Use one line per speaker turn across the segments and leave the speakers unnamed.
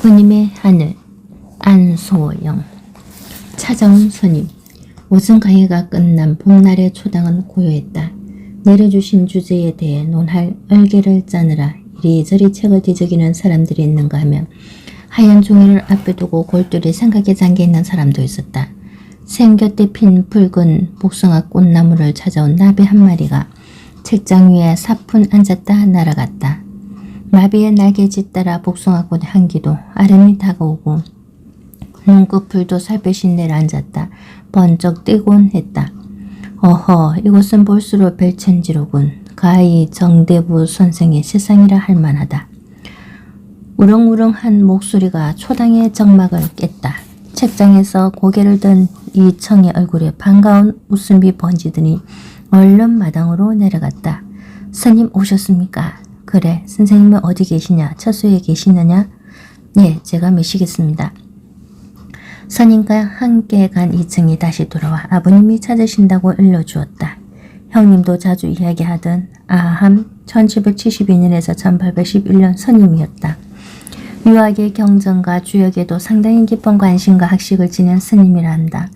아버님의 하늘. 안소영. 찾아온 손님. 오승가위가 끝난 봄날의 초당은 고요했다. 내려주신 주제에 대해 논할 얼개를 짜느라 이리저리 책을 뒤적이는 사람들이 있는가 하면 하얀 종이를 앞에 두고 골똘히 생각에 잠겨있는 사람도 있었다. 생곁에 핀 붉은 복숭아 꽃나무를 찾아온 나비 한 마리가 책장 위에 사뿐 앉았다 날아갔다. 나비의 날개짓 따라 복숭아꽃의 향기도 아름이 다가오고 눈꺼풀도 살펴시 내려앉았다. 번쩍 뜨곤 했다. 어허, 이곳은 볼수록 별천지로군. 가히 정대부 선생의 세상이라 할 만하다. 우렁우렁한 목소리가 초당의 정막을 깼다. 책장에서 고개를 든 이청의 얼굴에 반가운 웃음이 번지더니 얼른 마당으로 내려갔다. 스님 오셨습니까? 그래, 선생님은 어디 계시냐? 처소에 계시느냐? 예, 제가 모시겠습니다. 선임과 함께 간 이청이 다시 돌아와 아버님이 찾으신다고 일러주었다. 형님도 자주 이야기하던 아함 1772년에서 1811년 선임이었다. 유학의 경전과 주역에도 상당히 깊은 관심과 학식을 지닌 스님이라 한다.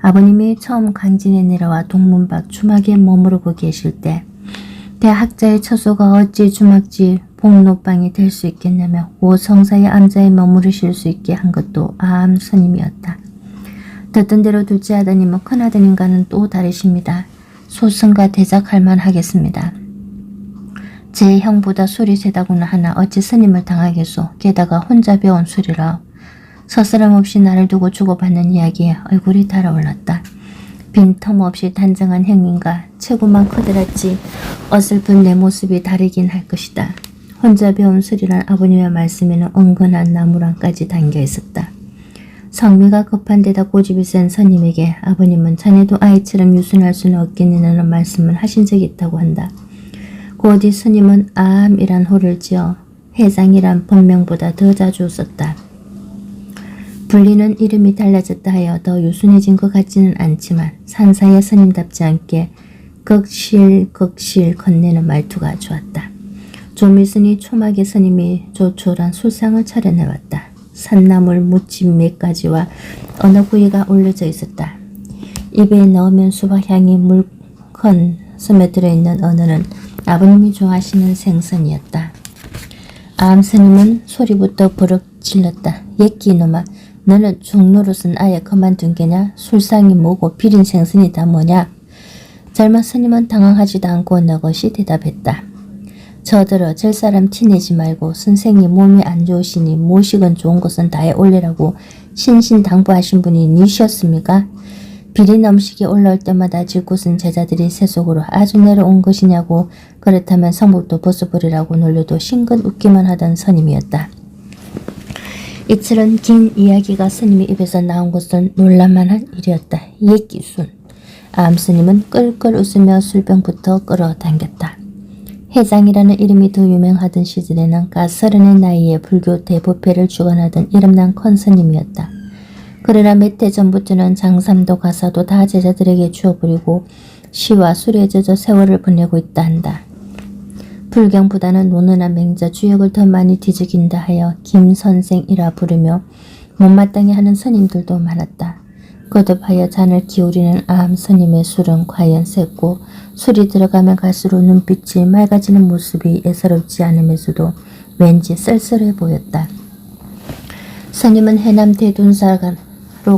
아버님이 처음 강진에 내려와 동문 밖 주막에 머무르고 계실 때 대학자의 처소가 어찌 주막지 복록방이 될 수 있겠냐며 고 성사의 암자에 머무르실 수 있게 한 것도 아함 스님이었다. 듣던 대로 둘째 아드님은 큰 아드님과는 또 다르십니다. 소승과 대작할 만하겠습니다. 제 형보다 술이 세다고는 하나 어찌 스님을 당하겠소. 게다가 혼자 배운 술이라. 서스럼없이 나를 두고 주고받는 이야기에 얼굴이 달아올랐다. 빈틈없이 단정한 형님과 체구만 커다랗지 어설픈 내 모습이 다르긴 할 것이다. 혼자 배운 술이란 아버님의 말씀에는 은근한 나무란까지 담겨 있었다. 성미가 급한 데다 고집이 센 선임에게 아버님은 자네도 아이처럼 유순할 수는 없겠느냐는 말씀을 하신 적이 있다고 한다. 곧이 스님은 아함이란 호를 지어 회장이란 본명보다 더 자주 썼다. 불리는 이름이 달라졌다 하여 더 유순해진 것 같지는 않지만 산사의 스님답지 않게 극실 건네는 말투가 좋았다. 좀 있으니 초막의 스님이 조촐한 술상을 차려내왔다. 산나물 무침 몇 가지와 어느 구이가 올려져 있었다. 입에 넣으면 수박향이 물컨 스며들어 있는 어느는 아버님이 좋아하시는 생선이었다. 아함 스님은 소리부터 버럭 질렀다. 예끼 이놈아, 너는 중노릇은 아예 그만둔 게냐? 술상이 뭐고 비린 생선이다 뭐냐? 젊은 스님은 당황하지도 않고 너것이 대답했다. 저들어 절 사람 티내지 말고 선생님 몸이 안 좋으시니 모식은 좋은 것은 다해 올리라고 신신당부하신 분이 니셨습니까? 비린 음식이 올라올 때마다 질곳은 제자들이 세속으로 아주 내려온 것이냐고 그렇다면 성복도 벗어버리라고 놀려도 싱긋 웃기만 하던 선임이었다. 이틀은 긴 이야기가 스님의 입에서 나온 것은 놀랄만한 일이었다. 예끼순. 아함 스님은 끌끌 웃으며 술병부터 끌어당겼다. 회장이라는 이름이 더 유명하던 시절에는 가 30의 나이에 불교 대부패를 주관하던 이름난 큰 스님이었다. 그러나 몇 해 전부터는 장삼도 가사도 다 제자들에게 주어버리고 시와 술에 젖어 세월을 보내고 있다 한다. 불경보다는 노는나 맹자 주역을 더 많이 뒤적인다 하여 김선생이라 부르며 못마땅해 하는 스님들도 많았다. 거듭하여 잔을 기울이는 아함 스님의 술은 과연 셌고 술이 들어가면 갈수록 눈빛이 맑아지는 모습이 예사롭지 않으면서도 왠지 쓸쓸해 보였다. 스님은 해남 대둔사로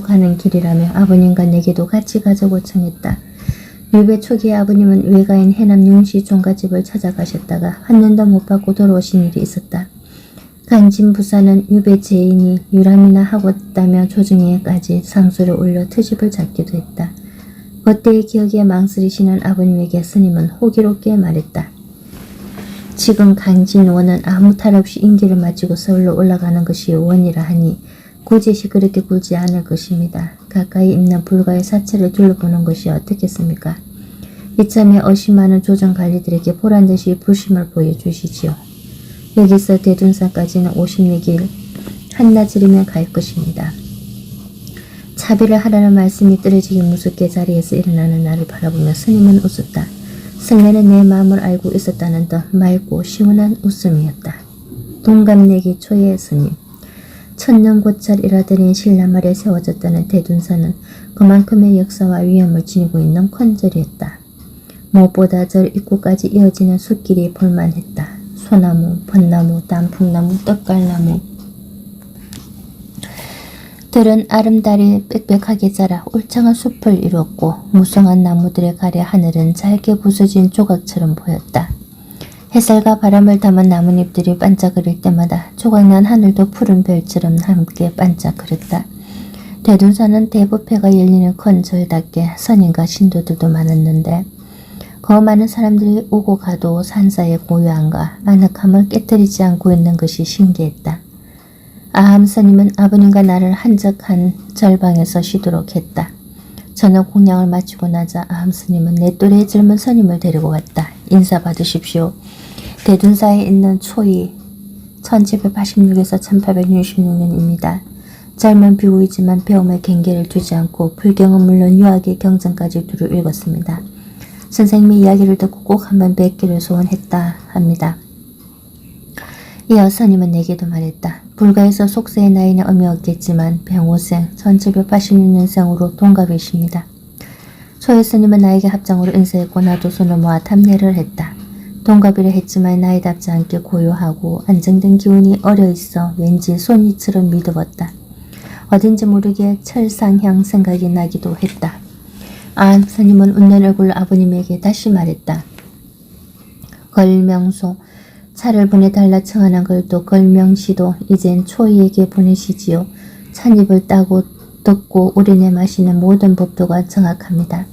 가는 길이라며 아버님과 내게도 같이 가자고 청했다. 유배 초기에 아버님은 외가인 해남 윤씨 종가집을 찾아가셨다가 한 년도 못 받고 돌아오신 일이 있었다. 간진 부사는 유배 제인이 유람이나 하고 있다며 조정에까지 상소를 올려 트집을 잡기도 했다. 그때의 기억에 망설이시는 아버님에게 스님은 호기롭게 말했다. 지금 강진원은 아무 탈 없이 임기를 마치고 서울로 올라가는 것이 원이라 하니 고제시 그렇게 굴지 않을 것입니다. 가까이 있는 불가의 사체를 둘러보는 것이 어떻겠습니까? 이참에 의심하는 조정관리들에게 보란듯이 불심을 보여주시지요. 여기서 대둔산까지는 56일 한낮이면 갈 것입니다. 차비를 하라는 말씀이 떨어지기 무섭게 자리에서 일어나는 나를 바라보며 스님은 웃었다. 승려는 내 마음을 알고 있었다는 듯 맑고 시원한 웃음이었다. 동갑내기 초의 스님. 천년고찰이라더니 신라말에 세워졌다는 대둔사는 그만큼의 역사와 위험을 지니고 있는 건절이었다. 무엇보다 절 입구까지 이어지는 숲길이 볼만했다. 소나무, 벚나무, 단풍나무, 떡갈나무. 들은 아름다리 빽빽하게 자라 울창한 숲을 이루었고 무성한 나무들의 가래 하늘은 잘게 부서진 조각처럼 보였다. 햇살과 바람을 담은 나뭇잎들이 반짝거릴 때마다 조각난 하늘도 푸른 별처럼 함께 반짝거렸다. 대둔사는 대부패가 열리는 건절답게 선인과 신도들도 많았는데 그 많은 사람들이 오고 가도 산사의 고요함과 아늑함을 깨뜨리지 않고 있는 것이 신기했다. 아함 스님은 아버님과 나를 한적한 절방에서 쉬도록 했다. 저녁 공양을 마치고 나자 아함 스님은 내 또래의 젊은 스님을 데리고 왔다. 인사 받으십시오. 대둔사에 있는 초이 1786에서 1866년입니다. 젊은 비구이지만 배움의 경계를 두지 않고 불경은 물론 유학의 경전까지 두루 읽었습니다. 선생님의 이야기를 듣고 꼭 한번 뵙기를 소원했다 합니다. 이어 스님은 내게도 말했다. 불가에서 속세의 나이는 의미 없겠지만 병호생 1786년생으로 동갑이십니다. 초의 스님은 나에게 합장으로 인사했고 나도 손을 모아 답례를 했다. 동갑이라 했지만 나이답지 않게 고요하고 안정된 기운이 어려있어 왠지 손이처럼 미드웠다. 어딘지 모르게 철상향 생각이 나기도 했다. 아함 스님은 웃는 얼굴로 아버님에게 다시 말했다. 걸명소 차를 보내달라 청하는 걸도 걸명시도 이젠 초이에게 보내시지요. 찬입을 따고 뜯고 우리내 마시는 모든 법도가 정확합니다.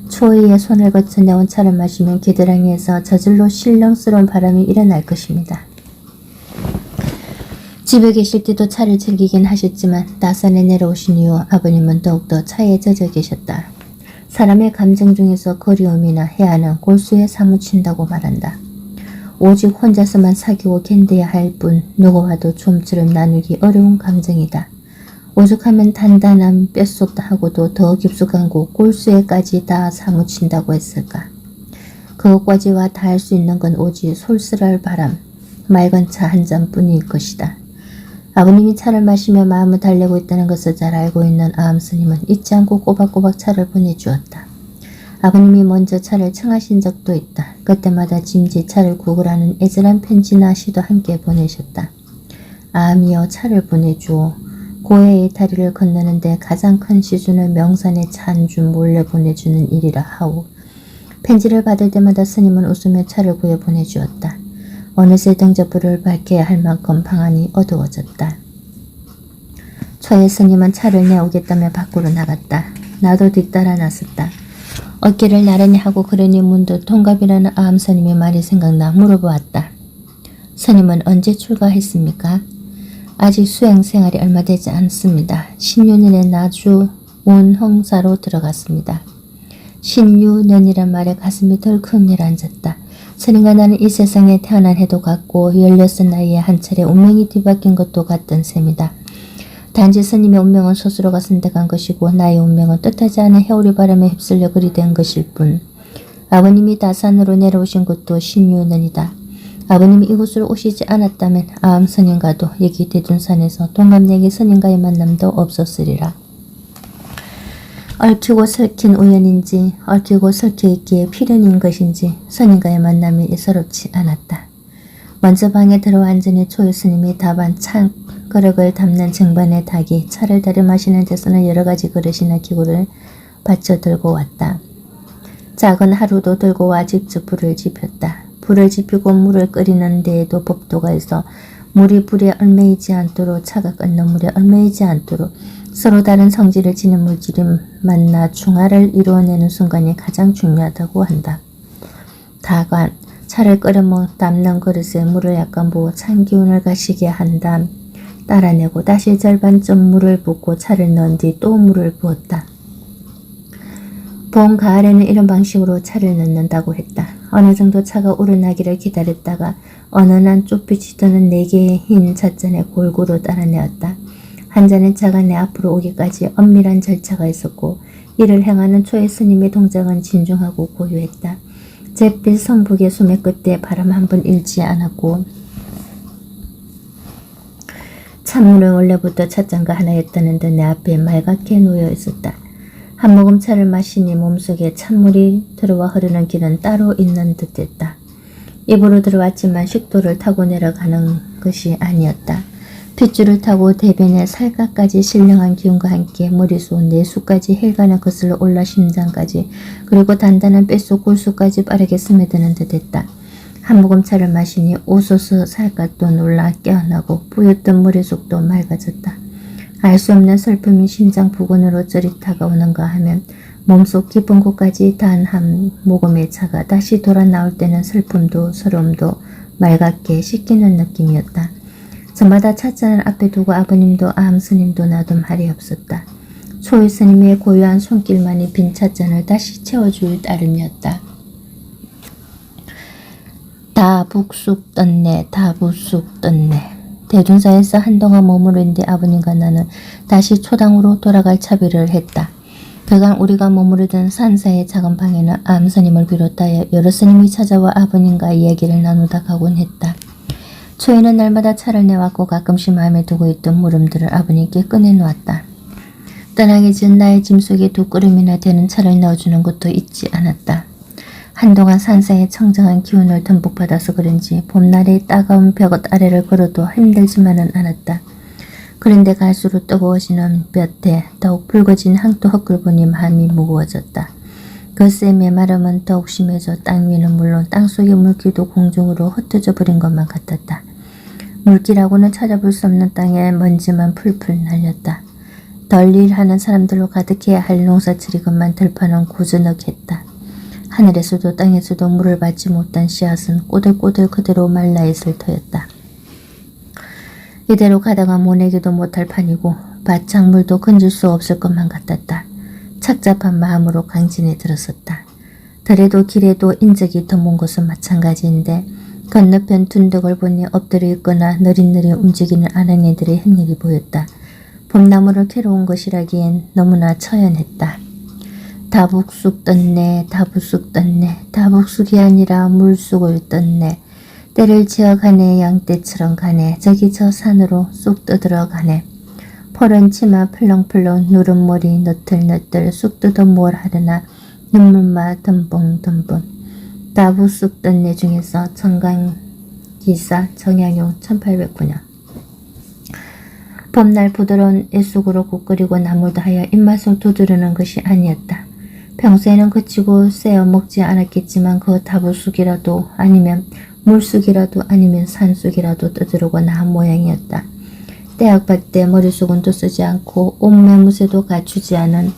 초이의 손을 거쳐 내온 차를 마시면 귀드랑이에서 저절로 신령스러운 바람이 일어날 것입니다. 집에 계실 때도 차를 즐기긴 하셨지만 나산에 내려오신 이후 아버님은 더욱더 차에 젖어 계셨다. 사람의 감정 중에서 그리움이나 해안은 골수에 사무친다고 말한다. 오직 혼자서만 사귀고 견뎌야 할 뿐 누구와도 좀처럼 나누기 어려운 감정이다. 오죽하면 단단한 뼛속하고도 더 깊숙한 곳 골수에까지 다 사무친다고 했을까. 그것까지와 다 할 수 있는 건 오직 솔솔할 바람, 맑은 차 한 잔뿐일 것이다. 아버님이 차를 마시며 마음을 달래고 있다는 것을 잘 알고 있는 아함 스님은 잊지 않고 꼬박꼬박 차를 보내주었다. 아버님이 먼저 차를 청하신 적도 있다. 그때마다 짐짓 차를 구걸하는 애절한 편지나 시도 함께 보내셨다. 아함이여 차를 보내주오. 고해의 다리를 건너는데 가장 큰 시준을 명산에 차 한 줌 몰래 보내주는 일이라 하오. 편지를 받을 때마다 스님은 웃으며 차를 구해 보내주었다. 어느새 등저불을 밝혀야 할 만큼 방안이 어두워졌다. 초의 스님은 차를 내오겠다며 밖으로 나갔다. 나도 뒤따라 나섰다. 어깨를 나란히 하고 그러니 문득 동갑이라는 아함 스님의 말이 생각나 물어보았다. 스님은 언제 출가했습니까? 아직 수행 생활이 얼마 되지 않습니다. 신유년에 나주 운흥사로 들어갔습니다. 신유년이란 말에 가슴이 덜컥 내려앉았다. 스님과 나는 이 세상에 태어난 해도 같고 16 나이에 한 차례 운명이 뒤바뀐 것도 같던 셈이다. 단지 스님의 운명은 스스로가 선택한 것이고 나의 운명은 뜻하지 않은 해오리 바람에 휩쓸려 그리 된 것일 뿐. 아버님이 다산으로 내려오신 것도 신유년이다. 아버님이 이곳으로 오시지 않았다면 아함 스님과도 여기 대둔산에서 동갑내기 스님과의 만남도 없었으리라. 얽히고 설킨 우연인지 얽히고 설켜있기에 필연인 것인지 스님과의 만남이 예사롭지 않았다. 먼저 방에 들어와 앉으니 초유 스님이 다반 찬 그릇을 담는 쟁반에 닭이 차를 달여 마시는 데서는 여러가지 그릇이나 기구를 받쳐 들고 왔다. 작은 하루도 들고 와 직접 불을 지폈다. 불을 지피고 물을 끓이는 데에도 법도가 있어 물이 불에 얼매이지 않도록 차가 끓는 물에 얼매이지 않도록 서로 다른 성질을 지닌 물질이 만나 중화를 이루어내는 순간이 가장 중요하다고 한다. 다관, 차를 끓여 담는 그릇에 물을 약간 부어 찬 기운을 가시게 한 다음 따라내고 다시 절반쯤 물을 붓고 차를 넣은 뒤 또 물을 부었다. 봄, 가을에는 이런 방식으로 차를 넣는다고 했다. 어느 정도 차가 우러나기를 기다렸다가 어느 날 좁빛이 드는 4개의 흰 찻잔에 골고루 따라내었다. 한 잔의 차가 내 앞으로 오기까지 엄밀한 절차가 있었고 이를 행하는 초의 스님의 동작은 진중하고 고요했다. 잿빛 성북의 수맥 끝에 바람 한 번 일지 않았고 찬물은 원래부터 찻잔과 하나였다는 듯 내 앞에 말갛게 놓여 있었다. 한 모금 차를 마시니 몸속에 찬물이 들어와 흐르는 길은 따로 있는 듯했다. 입으로 들어왔지만 식도를 타고 내려가는 것이 아니었다. 핏줄을 타고 대변에 살갗까지 신령한 기운과 함께 머리속 내수까지 헬가는 거슬러 올라 심장까지 그리고 단단한 뼛속 골수까지 빠르게 스며드는 듯했다. 한 모금 차를 마시니 오소서 살갗도 놀라 깨어나고 뿌였던 머리속도 맑아졌다. 알 수 없는 슬픔이 심장 부근으로 저리 다가오는가 하면 몸속 깊은 곳까지 단 한 모금의 차가 다시 돌아 나올 때는 슬픔도 서러움도 맑게 씻기는 느낌이었다. 저마다 찻잔을 앞에 두고 아버님도 암스님도 나도 말이 없었다. 초이 스님의 고요한 손길만이 빈 찻잔을 다시 채워줄 따름이었다. 다 북쑥 떴네, 다 북쑥 떴네. 대둔사에서 한동안 머무른 뒤 아버님과 나는 다시 초당으로 돌아갈 차비를 했다. 그간 우리가 머무르던 산사의 작은 방에는 암스님을 비롯하여 여러 스님이 찾아와 아버님과 이야기를 나누다 가곤 했다. 초이는 날마다 차를 내왔고 가끔씩 마음에 두고 있던 물음들을 아버님께 꺼내놓았다. 떠나기 전 나의 짐 속에 2그릇이나 되는 차를 넣어주는 것도 잊지 않았다. 한동안 산사의 청정한 기운을 듬뿍 받아서 그런지 봄날의 따가운 벽 아래를 걸어도 힘들지만은 않았다. 그런데 갈수록 뜨거워지는 볕에 더욱 붉어진 항토 흙을 보니 마음이 무거워졌다. 그새 메마름은 더욱 심해져 땅 위는 물론 땅속의 물기도 공중으로 흩어져 버린 것만 같았다. 물기라고는 찾아볼 수 없는 땅에 먼지만 풀풀 날렸다. 덜 일하는 사람들로 가득해야 할 농사철이 것만 들판은 고즈넉했다. 하늘에서도 땅에서도 물을 받지 못한 씨앗은 꼬들꼬들 그대로 말라있을 터였다. 이대로 가다가 모내기도 못할 판이고 바짝 물도 건질 수 없을 것만 같았다. 착잡한 마음으로 강진에 들었었다. 그래도 길에도 인적이 드문 곳은 마찬가지인데 건너편 둔덕을 보니 엎드려 있거나 느릿느릿 움직이는 아랑이들의 흔적이 보였다. 봄나무를 캐러 온 것이라기엔 너무나 처연했다. 다북쑥 떴네, 다북쑥 떴네, 다북쑥이 아니라 물쑥을 떴네. 때를 지어가네, 양떼처럼 가네, 저기 저 산으로 쑥 떠들어가네. 푸른 치마 풀렁풀렁 누른 머리 너틀너틀 쑥 뜯어 뭘 하려나 눈물만 듬벙듬벙. 다북쑥 떴네 중에서 정강기사 정약용 1809년. 봄날 부드러운 애쑥으로 국끓이고 나물도 하여 입맛을 두드리는 것이 아니었다. 평소에는 그치고 쎄어 먹지 않았겠지만 그 다북쑥이라도 아니면 물쑥이라도 아니면 산쑥이라도 떠들고 나한 모양이었다. 대학밭 머리속은도 쓰지 않고 옷매무새도 갖추지 않은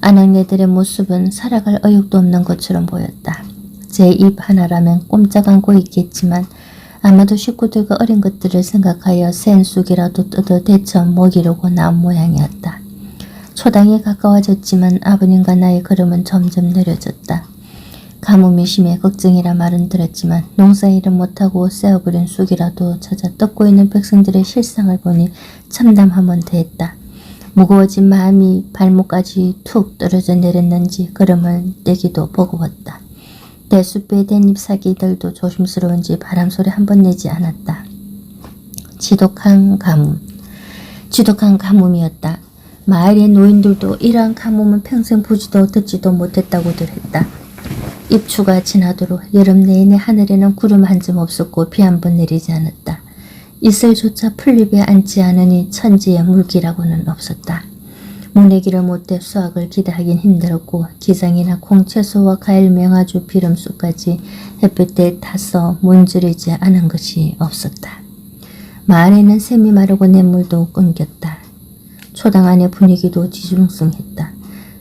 아낙네들의 모습은 살아갈 의욕도 없는 것처럼 보였다. 제 입 하나라면 꼼짝 않고 있겠지만 아마도 식구들과 어린 것들을 생각하여 센 쑥이라도 뜯어 데쳐 먹이려고 나온 모양이었다. 초당이 가까워졌지만 아버님과 나의 걸음은 점점 느려졌다. 가뭄이 심해 걱정이라 말은 들었지만 농사일은 못하고 쎄어버린 쑥이라도 찾아 뜯고 있는 백성들의 실상을 보니 참담하면 대했다. 무거워진 마음이 발목까지 툭 떨어져 내렸는지 걸음을 떼기도 버거웠다. 대숲에 댄 잎사귀들도 조심스러운지 바람소리 한 번 내지 않았다. 지독한 가뭄. 지독한 가뭄이었다. 마을의 노인들도 이러한 가뭄은 평생 보지도 듣지도 못했다고들 했다. 입추가 지나도록 여름 내내 하늘에는 구름 한 점 없었고 비 한 번 내리지 않았다. 이슬조차 풀잎에 앉지 않으니 천지의 물기라고는 없었다. 모내기를 못해 수확을 기대하긴 힘들었고 기장이나 콩, 채소와 과일, 명아주, 비름쑥까지 햇볕에 타서 문지르지 않은 것이 없었다. 마을에는 샘이 마르고 냇물도 끊겼다. 초당 안의 분위기도 뒤숭숭했다.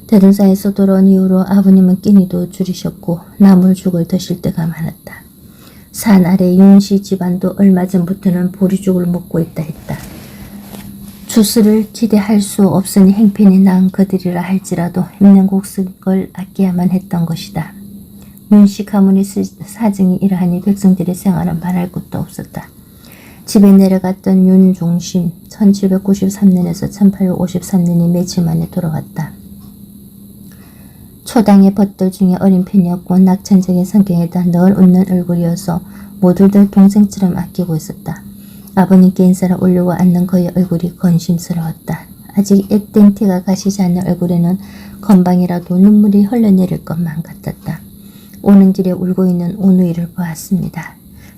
대둔사에서 돌아온 이후로 아버님은 끼니도 줄이셨고 나물죽을 드실 때가 많았다. 산 아래 윤씨 집안도 얼마 전부터는 보리죽을 먹고 있다 했다. 주스를 기대할 수 없으니 행편이 나은 그들이라 할지라도 있는 곡식을 아껴야만 했던 것이다. 윤씨 가문의 사정이 이러하니 백성들의 생활은 말할 것도 없었다. 집에 내려갔던 윤종신 1793년에서 1853년이 며칠 만에 돌아왔다. 초당의 벗들 중에 어린 편이었고 낙천적인 성격에다 늘 웃는 얼굴이어서 모두들 동생처럼 아끼고 있었다. 아버님께 인사를 올리고 앉는 그의 얼굴이 건심스러웠다. 아직 액된 티가 가시지 않는 얼굴에는 건방이라도 눈물이 흘러내릴 것만 같았다. 오는 길에 울고 있는 오누이를 보았습니다.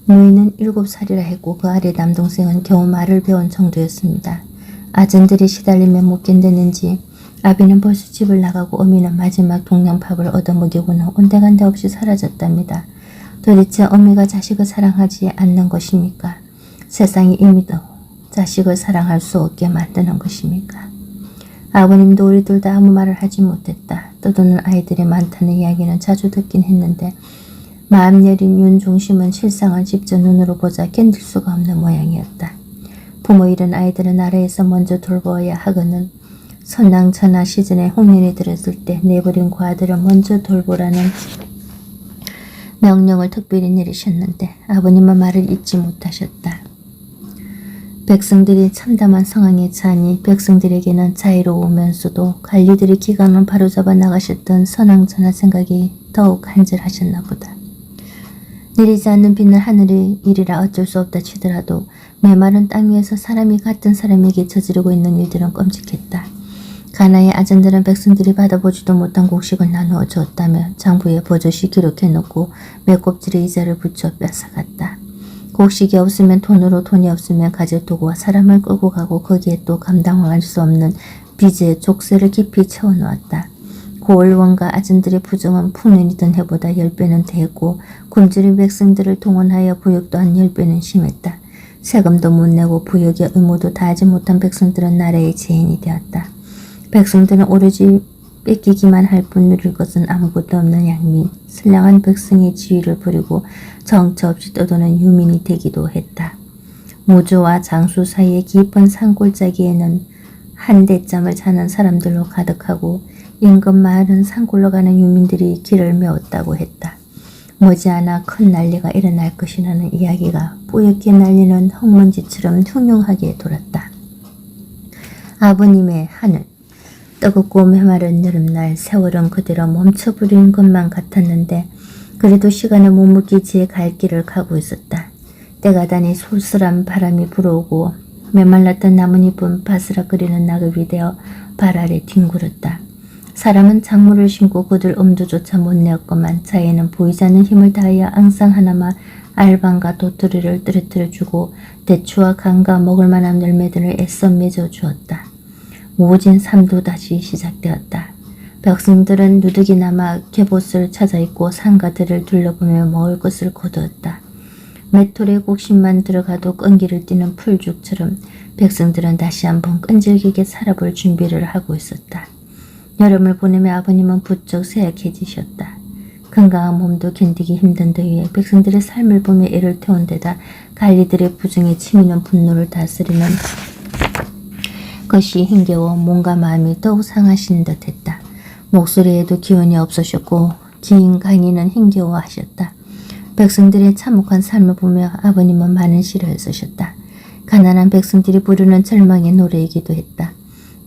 누이는 7살이라 했고 그 아래 남동생은 겨우 말을 배운 정도였습니다. 아전들이 시달리며 못 견뎠는지 아비는 벌써 집을 나가고 어미는 마지막 동량밥을 얻어먹이고는 온데간데 없이 사라졌답니다. 도대체 어미가 자식을 사랑하지 않는 것입니까? 세상이 이미 더 자식을 사랑할 수 없게 만드는 것입니까? 아버님도 우리들 다 아무 말을 하지 못했다. 떠도는 아이들이 많다는 이야기는 자주 듣긴 했는데 마음 여린 윤종심은 실상을 직접 눈으로 보자 견딜 수가 없는 모양이었다. 부모 잃은 아이들은 나라에서 먼저 돌보아야 하거늘 선왕천하 시즌에 홍련이 들었을 때 내버린 과들을 먼저 돌보라는 명령을 특별히 내리셨는데 아버님은 말을 잊지 못하셨다. 백성들이 참담한 상황에 처하니 백성들에게는 자유로우면서도 관리들의 기강을 바로잡아 나가셨던 선왕천하 생각이 더욱 간절하셨나 보다. 내리지 않는 비는 하늘의 일이라 어쩔 수 없다 치더라도 메마른 땅 위에서 사람이 같은 사람에게 저지르고 있는 일들은 끔찍했다. 가나의 아전들은 백성들이 받아보지도 못한 곡식을 나누어 주었다며 장부에 버젓이 기록해놓고 매껍질에 이자를 붙여 뺏어갔다. 곡식이 없으면 돈으로, 돈이 없으면 가질 도구와 사람을 끌고 가고 거기에 또 감당할 수 없는 빚의 족쇄를 깊이 채워놓았다. 고을원과 아전들의 부정은 푸년이던 해보다 10배는 더했고 굶주린 백성들을 동원하여 부역 또한 10배는 심했다. 세금도 못 내고 부역의 의무도 다하지 못한 백성들은 나라의 죄인이 되었다. 백성들은 오로지 뺏기기만 할 뿐 누릴 것은 아무것도 없는 양민, 선량한 백성의 지위를 부리고 정처 없이 떠도는 유민이 되기도 했다. 모조와 장수 사이의 깊은 산골짜기에는 한대짬을 자는 사람들로 가득하고 인근 마을은 산골로 가는 유민들이 길을 메웠다고 했다. 머지않아 큰 난리가 일어날 것이라는 이야기가 뿌옇게 날리는 흙먼지처럼 흉흉하게 돌았다. 아버님의 하늘, 뜨겁고 메마른 여름날 세월은 그대로 멈춰버린 것만 같았는데 그래도 시간을 못 묻기지에 갈 길을 가고 있었다. 때가 다니 솔솔한 바람이 불어오고 메말랐던 나뭇잎은 바스락거리는 낙엽이 되어 발 아래 뒹굴었다. 사람은 작물을 심고 그들 엄두조차 못 내었건만 자에는 보이지 않는 힘을 다하여 앙상 하나마 알방과 도토리를 떨어뜨려주고 대추와 감과 먹을 만한 열매들을 애써 맺어주었다. 모진 삶도 다시 시작되었다. 백성들은 누더기나마 개봇을 찾아 입고 산가들을 둘러보며 먹을 것을 거두었다. 맷돌에 곡식만 들어가도 끈기를 띠는 풀죽처럼 백성들은 다시 한번 끈질기게 살아볼 준비를 하고 있었다. 여름을 보내며 아버님은 부쩍 쇠약해지셨다. 건강한 몸도 견디기 힘든 더위에 백성들의 삶을 보며 애를 태운 데다 관리들의 부정에 치미는 분노를 다스리는 것이 힘겨워 몸과 마음이 더욱 상하신 듯했다. 목소리에도 기운이 없으셨고 긴 강의는 힘겨워하셨다. 백성들의 참혹한 삶을 보며 아버님은 많은 시를 쓰셨다. 가난한 백성들이 부르는 절망의 노래이기도 했다.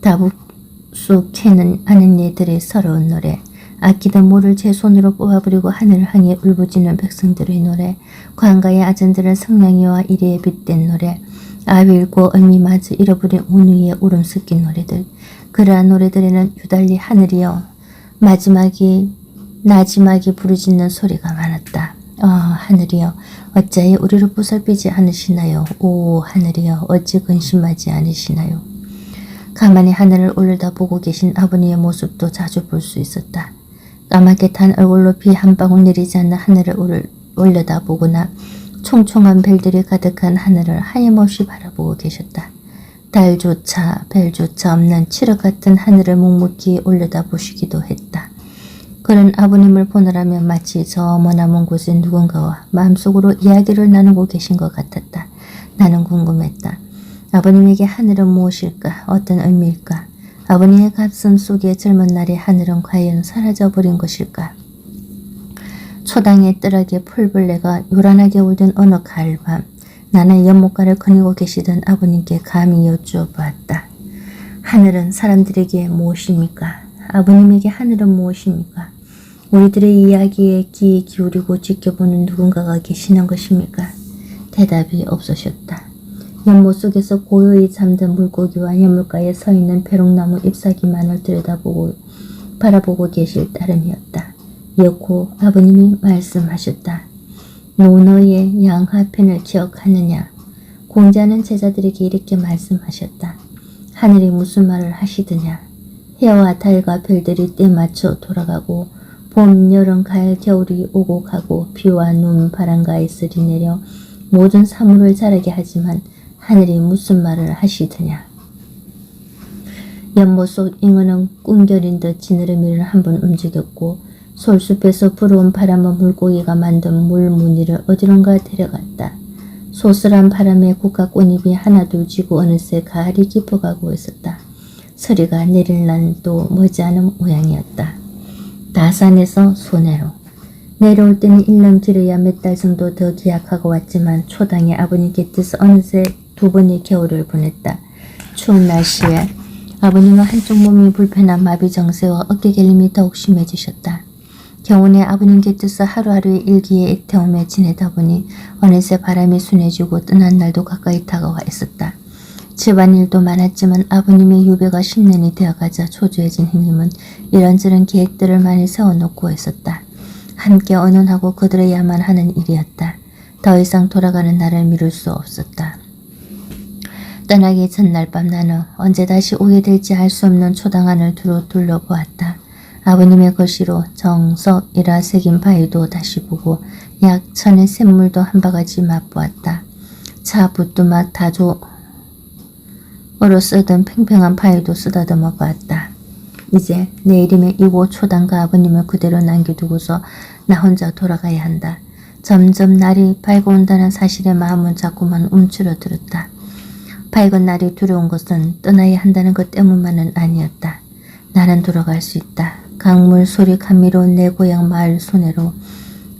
다북수 캐는 아는 예들의 서러운 노래, 아끼던 모를 제 손으로 뽑아버리고 하늘을 향해 울부짖는 백성들의 노래, 관가의 아전들은 성냥이와 이래에 빗댄 노래, 아비 잃고 얼미마저 잃어버린 오누이의 울음 섞인 노래들. 그러한 노래들에는 유달리 하늘이여 나지막이 부르짖는 소리가 많았다. 하늘이여 어찌하여 우리를 보살피지 않으시나요? 오 하늘이여 어찌 근심하지 않으시나요? 가만히 하늘을 올려다보고 계신 아버님의 모습도 자주 볼 수 있었다. 까맣게 탄 얼굴로 비 한 방울 내리지 않는 하늘을 올려다보거나 총총한 별들이 가득한 하늘을 하염없이 바라보고 계셨다. 달조차 별조차 없는 칠흑 같은 하늘을 묵묵히 올려다보시기도 했다. 그런 아버님을 보느라면 마치 저 머나먼 곳에 누군가와 마음속으로 이야기를 나누고 계신 것 같았다. 나는 궁금했다. 아버님에게 하늘은 무엇일까? 어떤 의미일까? 아버님의 가슴 속에 젊은 날의 하늘은 과연 사라져버린 것일까? 초당의 뜰하게 풀벌레가 요란하게 울던 어느 가을밤 나는 연못가를 거니고 계시던 아버님께 감히 여쭈어보았다. 하늘은 사람들에게 무엇입니까? 아버님에게 하늘은 무엇입니까? 우리들의 이야기에 귀 기울이고 지켜보는 누군가가 계시는 것입니까? 대답이 없으셨다. 연못 속에서 고요히 잠든 물고기와 연물가에 서 있는 벼룩나무 잎사귀만을 바라보고 계실 따름이었다. 이윽고 아버님이 말씀하셨다. 노너의 양화편을 기억하느냐? 공자는 제자들에게 이렇게 말씀하셨다. 하늘이 무슨 말을 하시드냐? 해와 달과 별들이 때 맞춰 돌아가고 봄, 여름, 가을, 겨울이 오고 가고 비와 눈, 바람과 이슬이 내려 모든 사물을 자라게 하지만 하늘이 무슨 말을 하시드냐? 연못 속 잉어는 꿍결인 듯 지느러미를 한번 움직였고 솔숲에서 불어온 바람은 물고기가 만든 물 무늬를 어디론가 데려갔다. 소슬한 바람에 국화 꽃잎이 하나둘 지고 어느새 가을이 깊어가고 있었다. 서리가 내릴 날도 머지않은 모양이었다. 다산에서 소내로 내려올 때는 1년 길어야 몇 달 정도 더 기약하고 왔지만 초당의 아버님께 뜻 어느새 2번의 겨울을 보냈다. 추운 날씨에 아버님은 한쪽 몸이 불편한 마비 정세와 어깨 결림이 더욱 심해지셨다. 겨우내 아버님 곁에서 하루하루의 일기에 애태우며 지내다 보니 어느새 바람이 순해지고 떠난 날도 가까이 다가와 있었다. 집안일도 많았지만 아버님의 유배가 10년이 되어가자 초조해진 형님은 이런저런 계획들을 많이 세워놓고 있었다. 함께 언론하고 거들어야만 하는 일이었다. 더 이상 돌아가는 날을 미룰 수 없었다. 떠나기 전날 밤 나는 언제 다시 오게 될지 알 수 없는 초당 안을 두루 둘러보았다. 아버님의 거시로 정석이라 새긴 바위도 다시 보고 약천의 샘물도 한 바가지 맛보았다. 차 부뚜막 다조로 쓰던 팽팽한 바위도 쓰다듬어 보았다. 이제 내일이면 이곳 초당과 아버님을 그대로 남겨두고서 나 혼자 돌아가야 한다. 점점 날이 밝아온다는 사실에 마음은 자꾸만 움츠러들었다. 밝은 날이 두려운 것은 떠나야 한다는 것 때문만은 아니었다. 나는 돌아갈 수 있다. 강물 소리 감미로운 내 고향 마을 소내로.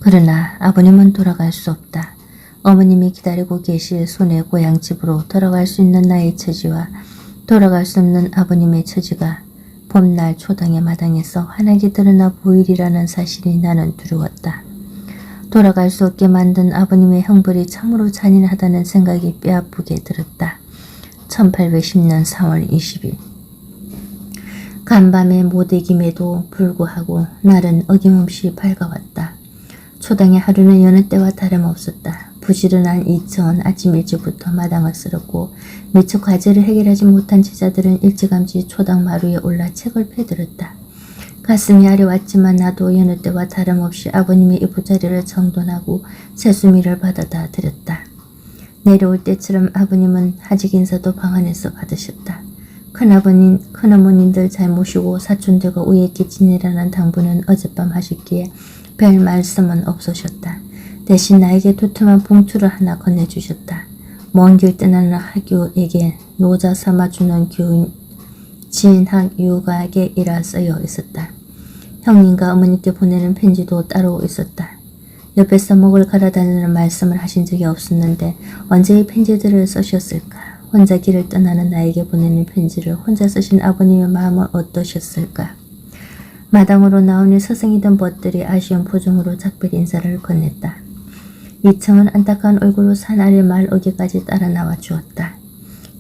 그러나 아버님은 돌아갈 수 없다. 어머님이 기다리고 계실 소내 고향집으로 돌아갈 수 있는 나의 처지와 돌아갈 수 없는 아버님의 처지가 봄날 초당의 마당에서 환하게 드러나 보이리라는 사실이 나는 두려웠다. 돌아갈 수 없게 만든 아버님의 형벌이 참으로 잔인하다는 생각이 뼈아프게 들었다. 1810년 4월 20일 간밤의 모대김에도 불구하고 날은 어김없이 밝아왔다. 초당의 하루는 여느 때와 다름없었다. 부지런한 이천 아침 일찍부터 마당을 쓸었고 미처 과제를 해결하지 못한 제자들은 일찌감치 초당 마루에 올라 책을 펴들었다. 가슴이 아려왔지만 나도 여느 때와 다름없이 아버님의 이부자리를 정돈하고 새수미를 받아다 드렸다. 내려올 때처럼 아버님은 하직 인사도 방 안에서 받으셨다. 큰어머님들 잘 모시고 사촌들과 우애 있게 지내라는 당부는 어젯밤 하셨기에 별 말씀은 없으셨다. 대신 나에게 두툼한 봉투를 하나 건네주셨다. 먼 길 떠나는 학교에게 노자 삼아주는 교인 진학 유각에이라 쓰여 있었다. 형님과 어머니께 보내는 편지도 따로 있었다. 옆에서 목을 갈아다니는 말씀을 하신 적이 없었는데 언제 이 편지들을 쓰셨을까? 혼자 길을 떠나는 나에게 보내는 편지를 혼자 쓰신 아버님의 마음은 어떠셨을까? 마당으로 나오니 서성이던 벗들이 아쉬운 표정으로 작별 인사를 건넸다. 이청은 안타까운 얼굴로 산 아래 말 어기까지 따라 나와 주었다.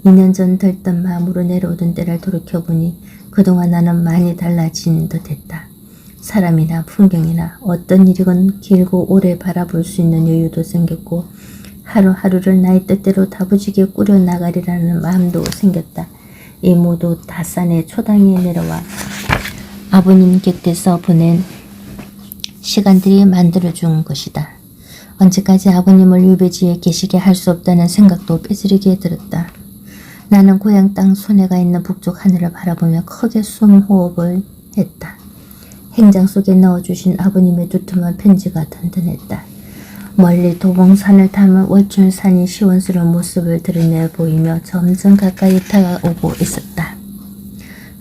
2년 전 들뜬 마음으로 내려오던 때를 돌이켜보니 그동안 나는 많이 달라진 듯했다. 사람이나 풍경이나 어떤 일이건 길고 오래 바라볼 수 있는 여유도 생겼고 하루하루를 나의 뜻대로 다부지게 꾸려나가리라는 마음도 생겼다. 이 모두 다산의 초당에 내려와 아버님 곁에서 보낸 시간들이 만들어준 것이다. 언제까지 아버님을 유배지에 계시게 할 수 없다는 생각도 뼈저리게 들었다. 나는 고향 땅 소내가 있는 북쪽 하늘을 바라보며 크게 숨호흡을 했다. 행장 속에 넣어주신 아버님의 두툼한 편지가 든든했다. 멀리 도봉산을 담은 월출산이 시원스러운 모습을 드러내 보이며 점점 가까이 다가오고 있었다.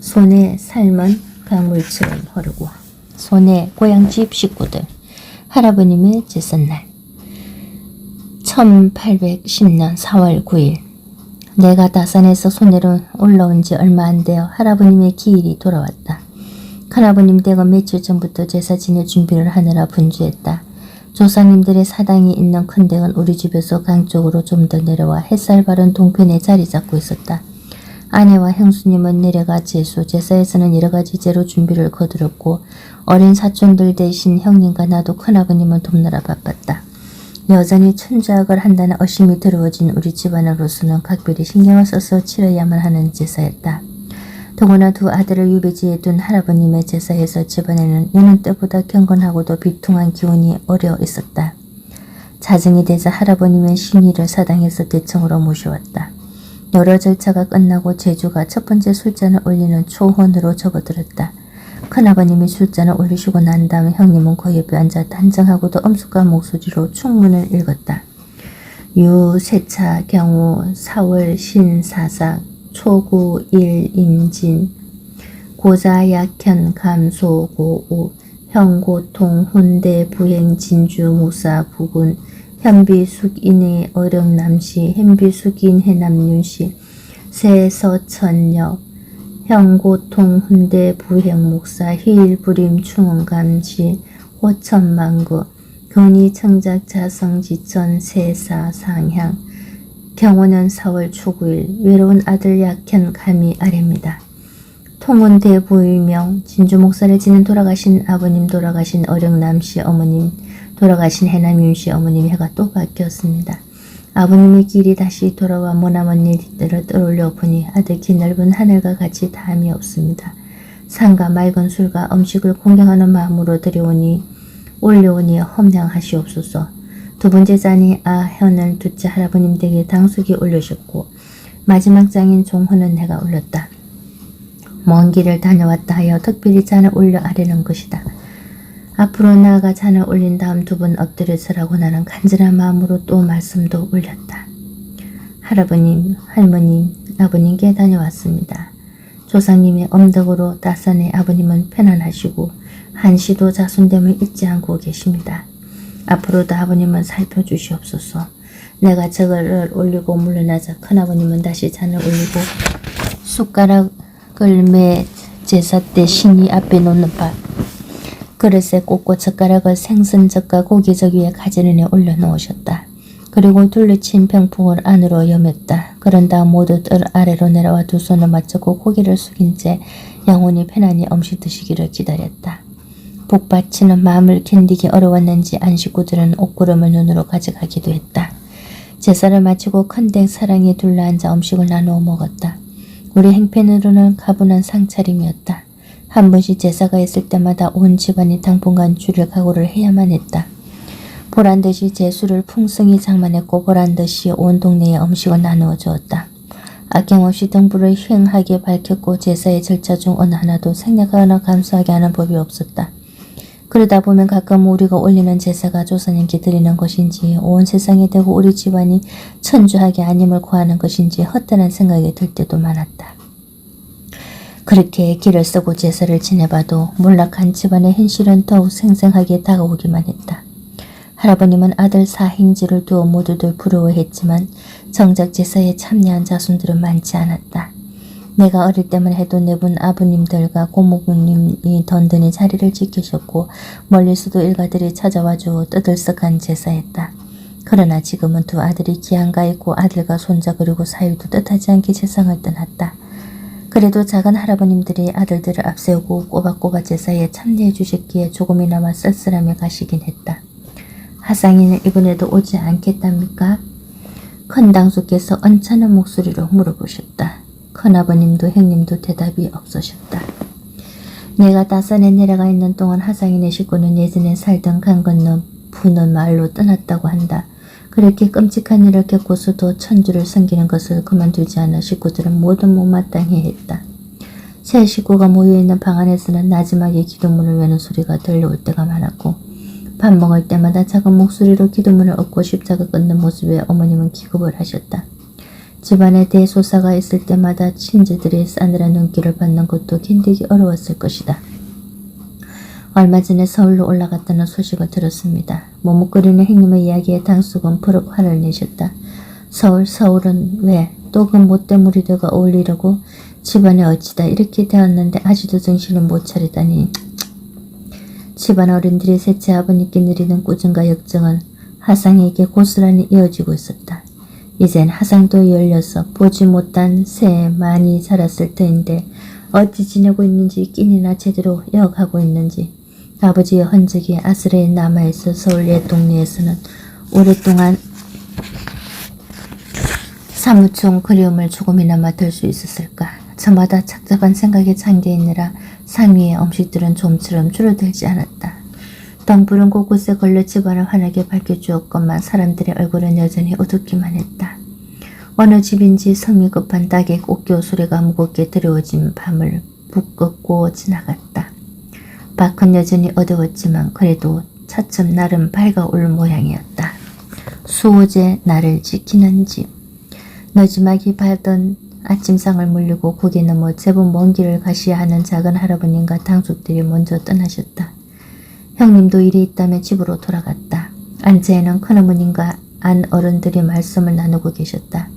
손의 삶은 강물처럼 흐르고 손의 고향집 식구들 할아버님의 제삿날 1810년 4월 9일 내가 다산에서 소내로 올라온 지 얼마 안 되어 할아버님의 기일이 돌아왔다. 큰아버님 댁은 며칠 전부터 제사 지낼 준비를 하느라 분주했다. 조상님들의 사당이 있는 큰 댁은 우리 집에서 강 쪽으로 좀 더 내려와 햇살 바른 동편에 자리 잡고 있었다. 아내와 형수님은 내려가 제수, 제사에서는 여러가지 제로 준비를 거들었고 어린 사촌들 대신 형님과 나도 큰아버님을 돕느라 바빴다. 여전히 천주학을 한다는 의심이 들어워진 우리 집안으로서는 각별히 신경을 써서 치러야만 하는 제사였다. 더구나 두 아들을 유배지에 둔 할아버님의 제사에서 집안에는 여느 때보다 경건하고도 비통한 기운이 어려 있었다. 자정이 되자 할아버님은 신의를 사당에서 대청으로 모셔왔다. 여러 절차가 끝나고 제주가 첫 번째 술잔을 올리는 초혼으로 접어들었다. 큰아버님이 술잔을 올리시고 난 다음에 형님은 그 옆에 앉아 단정하고도 엄숙한 목소리로 충문을 읽었다. 유세차 경우 4월 신사삭 초구 일임진 고자약현 감소고우 형고통 혼대 부행 진주 무사 부군 현비숙인의 어령남시 현비숙인 해남윤시 세서천역 형고통 혼대 부행 목사 희일부림 충원감시 호천만구 근위청작 자성지천 세사상향 경호는 4월 초구일 외로운 아들 약현 감이 아래입니다. 통은 대부일명 진주 목사를 지낸 돌아가신 아버님, 돌아가신 어령남씨 어머님, 돌아가신 해남윤씨 어머님 해가 또 바뀌었습니다. 아버님의 길이 다시 돌아와 머나먼 일들을 떠올려 보니 아득히 넓은 하늘과 같이 다함이 없습니다. 상과 맑은 술과 음식을 공경하는 마음으로 올려오니 험량하시옵소서. 두 번째 잔이 아현을 둘째 할아버님 댁에 당숙이 올려셨고 마지막 장인 종헌은 내가 올렸다. 먼 길을 다녀왔다 하여 특별히 잔을 올려 아뢰는 것이다. 앞으로 나아가 잔을 올린 다음 두 번 엎드려 서라고 나는 간절한 마음으로 또 말씀도 올렸다. 할아버님, 할머님, 아버님께 다녀왔습니다. 조상님의 엄덕으로 따산의 아버님은 편안하시고 한시도 자손됨을 잊지 않고 계십니다. 앞으로도 아버님은 살펴주시옵소서. 내가 저거를 올리고 물러나자 큰아버님은 다시 잔을 올리고 숟가락을 매 제사 때 신이 앞에 놓는 그릇에 꽂고 젓가락을 생선젓과 고기젓 위에 가지런히 올려놓으셨다. 그리고 둘러친 병풍을 안으로 여몄다. 그런 다음 모두 뜰 아래로 내려와 두 손을 맞잡고 고개를 숙인 채 영혼이 편안히 음식 드시기를 기다렸다. 복받치는 마음을 견디기 어려웠는지 안 식구들은 옷구름을 눈으로 가져가기도 했다. 제사를 마치고 큰댁 사랑에 둘러앉아 음식을 나누어 먹었다. 우리 행편으로는 가분한 상차림이었다. 한 번씩 제사가 있을 때마다 온 집안이 당분간 줄일 각오를 해야만 했다. 보란듯이 제수를 풍성히 장만했고 보란듯이 온 동네에 음식을 나누어 주었다. 아낌없이 등불을 휑하게 밝혔고 제사의 절차 중 어느 하나도 생략하거나 감수하게 하는 법이 없었다. 그러다 보면 가끔 우리가 올리는 제사가 조상님께 드리는 것인지 온 세상에 대고 우리 집안이 천주하게 아님을 구하는 것인지 헛되는 생각이 들 때도 많았다. 그렇게 길을 쓰고 제사를 지내봐도 몰락한 집안의 현실은 더욱 생생하게 다가오기만 했다. 할아버님은 아들 사행지를 두어 모두들 부러워했지만 정작 제사에 참여한 자손들은 많지 않았다. 내가 어릴 때만 해도 네 분 아버님들과 고모부님이 던든히 자리를 지키셨고 멀리서도 일가들이 찾아와주어 떠들썩한 제사였다. 그러나 지금은 두 아들이 기한가 있고 아들과 손자 그리고 사위도 뜻하지 않게 세상을 떠났다. 그래도 작은 할아버님들이 아들들을 앞세우고 꼬박꼬박 제사에 참여해 주셨기에 조금이나마 쓸쓸함에 가시긴 했다. 하상이는 이번에도 오지 않겠답니까? 큰 당수께서 언짢은 목소리로 물어보셨다. 큰아버님도 형님도 대답이 없으셨다. 내가 다산에 내려가 있는 동안 하상이네 식구는 예전에 살던 강 건너 부는 마을로 떠났다고 한다. 그렇게 끔찍한 일을 겪고서도 천주를 섬기는 것을 그만두지 않아 식구들은 모두 못마땅해 했다. 세 식구가 모여있는 방 안에서는 나지막에 기도문을 외는 소리가 들려올 때가 많았고 밥 먹을 때마다 작은 목소리로 기도문을 엎고 십자가 끊는 모습에 어머님은 기겁을 하셨다. 집안에 대소사가 있을 때마다 친지들의 싸늘한 눈길을 받는 것도 견디기 어려웠을 것이다. 얼마 전에 서울로 올라갔다는 소식을 들었습니다. 머뭇거리는 형님의 이야기에 당숙은 버럭 화를 내셨다. 서울은 왜? 또 그 못된 무리들과 어울리려고? 집안에 어찌다 이렇게 되었는데 아직도 정신을 못 차리다니. 집안 어른들이 셋째 아버님께 느리는 꾸중과 역정은 하상에게 고스란히 이어지고 있었다. 이젠 하상도 16, 보지 못한 새 많이 자랐을 터인데 어찌 지내고 있는지 끼니나 제대로 이어가고 있는지 아버지의 흔적이 아스레에 남아있어 서울 옛 동네에서는 오랫동안 사무총 그리움을 조금이나마 들 수 있었을까. 저마다 착잡한 생각에 잠겨있느라 상위의 음식들은 좀처럼 줄어들지 않았다. 덩불은 곳곳에 걸려 집안을 환하게 밝혀주었건만 사람들의 얼굴은 여전히 어둡기만 했다. 어느 집인지 성미 급한 닭의 꽃교 소리가 무겁게 들어오진 밤을 북긋고 지나갔다. 밖은 여전히 어두웠지만 그래도 차츰 나름 밝아올 모양이었다. 수호제 나를 지키는 집. 너지막이 받던 아침상을 물리고 고개 넘어 제법 먼 길을 가셔야 하는 작은 할아버님과 당숙들이 먼저 떠나셨다. 형님도 일이 있다며 집으로 돌아갔다. 안채에는 큰어머님과 안 어른들이 말씀을 나누고 계셨다.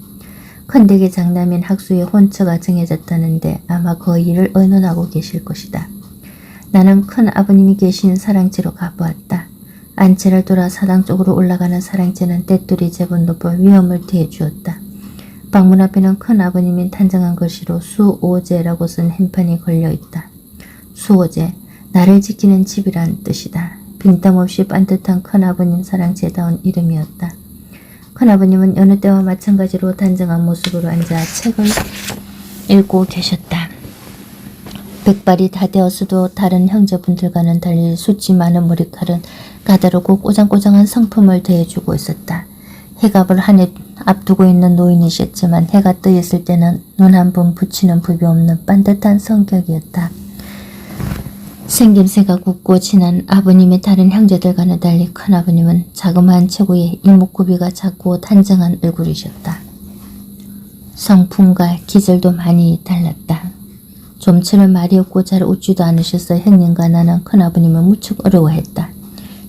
큰댁의 장남인 학수의 혼처가 정해졌다는데 아마 그 일을 의논하고 계실 것이다. 나는 큰 아버님이 계신 사랑채로 가보았다. 안채를 돌아 사당 쪽으로 올라가는 사랑채는 떼돌이 제법 높아 위험을 대해주었다. 방문 앞에는 큰 아버님이 탄정한 글씨로 수오제라고 쓴 현판이 걸려있다. 수오제, 나를 지키는 집이란 뜻이다. 빈틈없이 반듯한 큰 아버님 사랑채다운 이름이었다. 큰 아버님은 여느 때와 마찬가지로 단정한 모습으로 앉아 책을 읽고 계셨다. 백발이 다 되었어도 다른 형제분들과는 달리 숱이 많은 머리칼은 까다롭고 꼬장꼬장한 성품을 대해주고 있었다. 해갑을 한 해 앞두고 있는 노인이셨지만 해가 떠 있을 때는 눈 한 번 붙이는 법이 없는 반듯한 성격이었다. 생김새가 굵고 진한 아버님의 다른 형제들과는 달리 큰아버님은 자그마한 체구에 이목구비가 작고 단정한 얼굴이셨다. 성품과 기질도 많이 달랐다. 좀처럼 말이 없고 잘 웃지도 않으셔서 형님과 나는 큰아버님을 무척 어려워했다.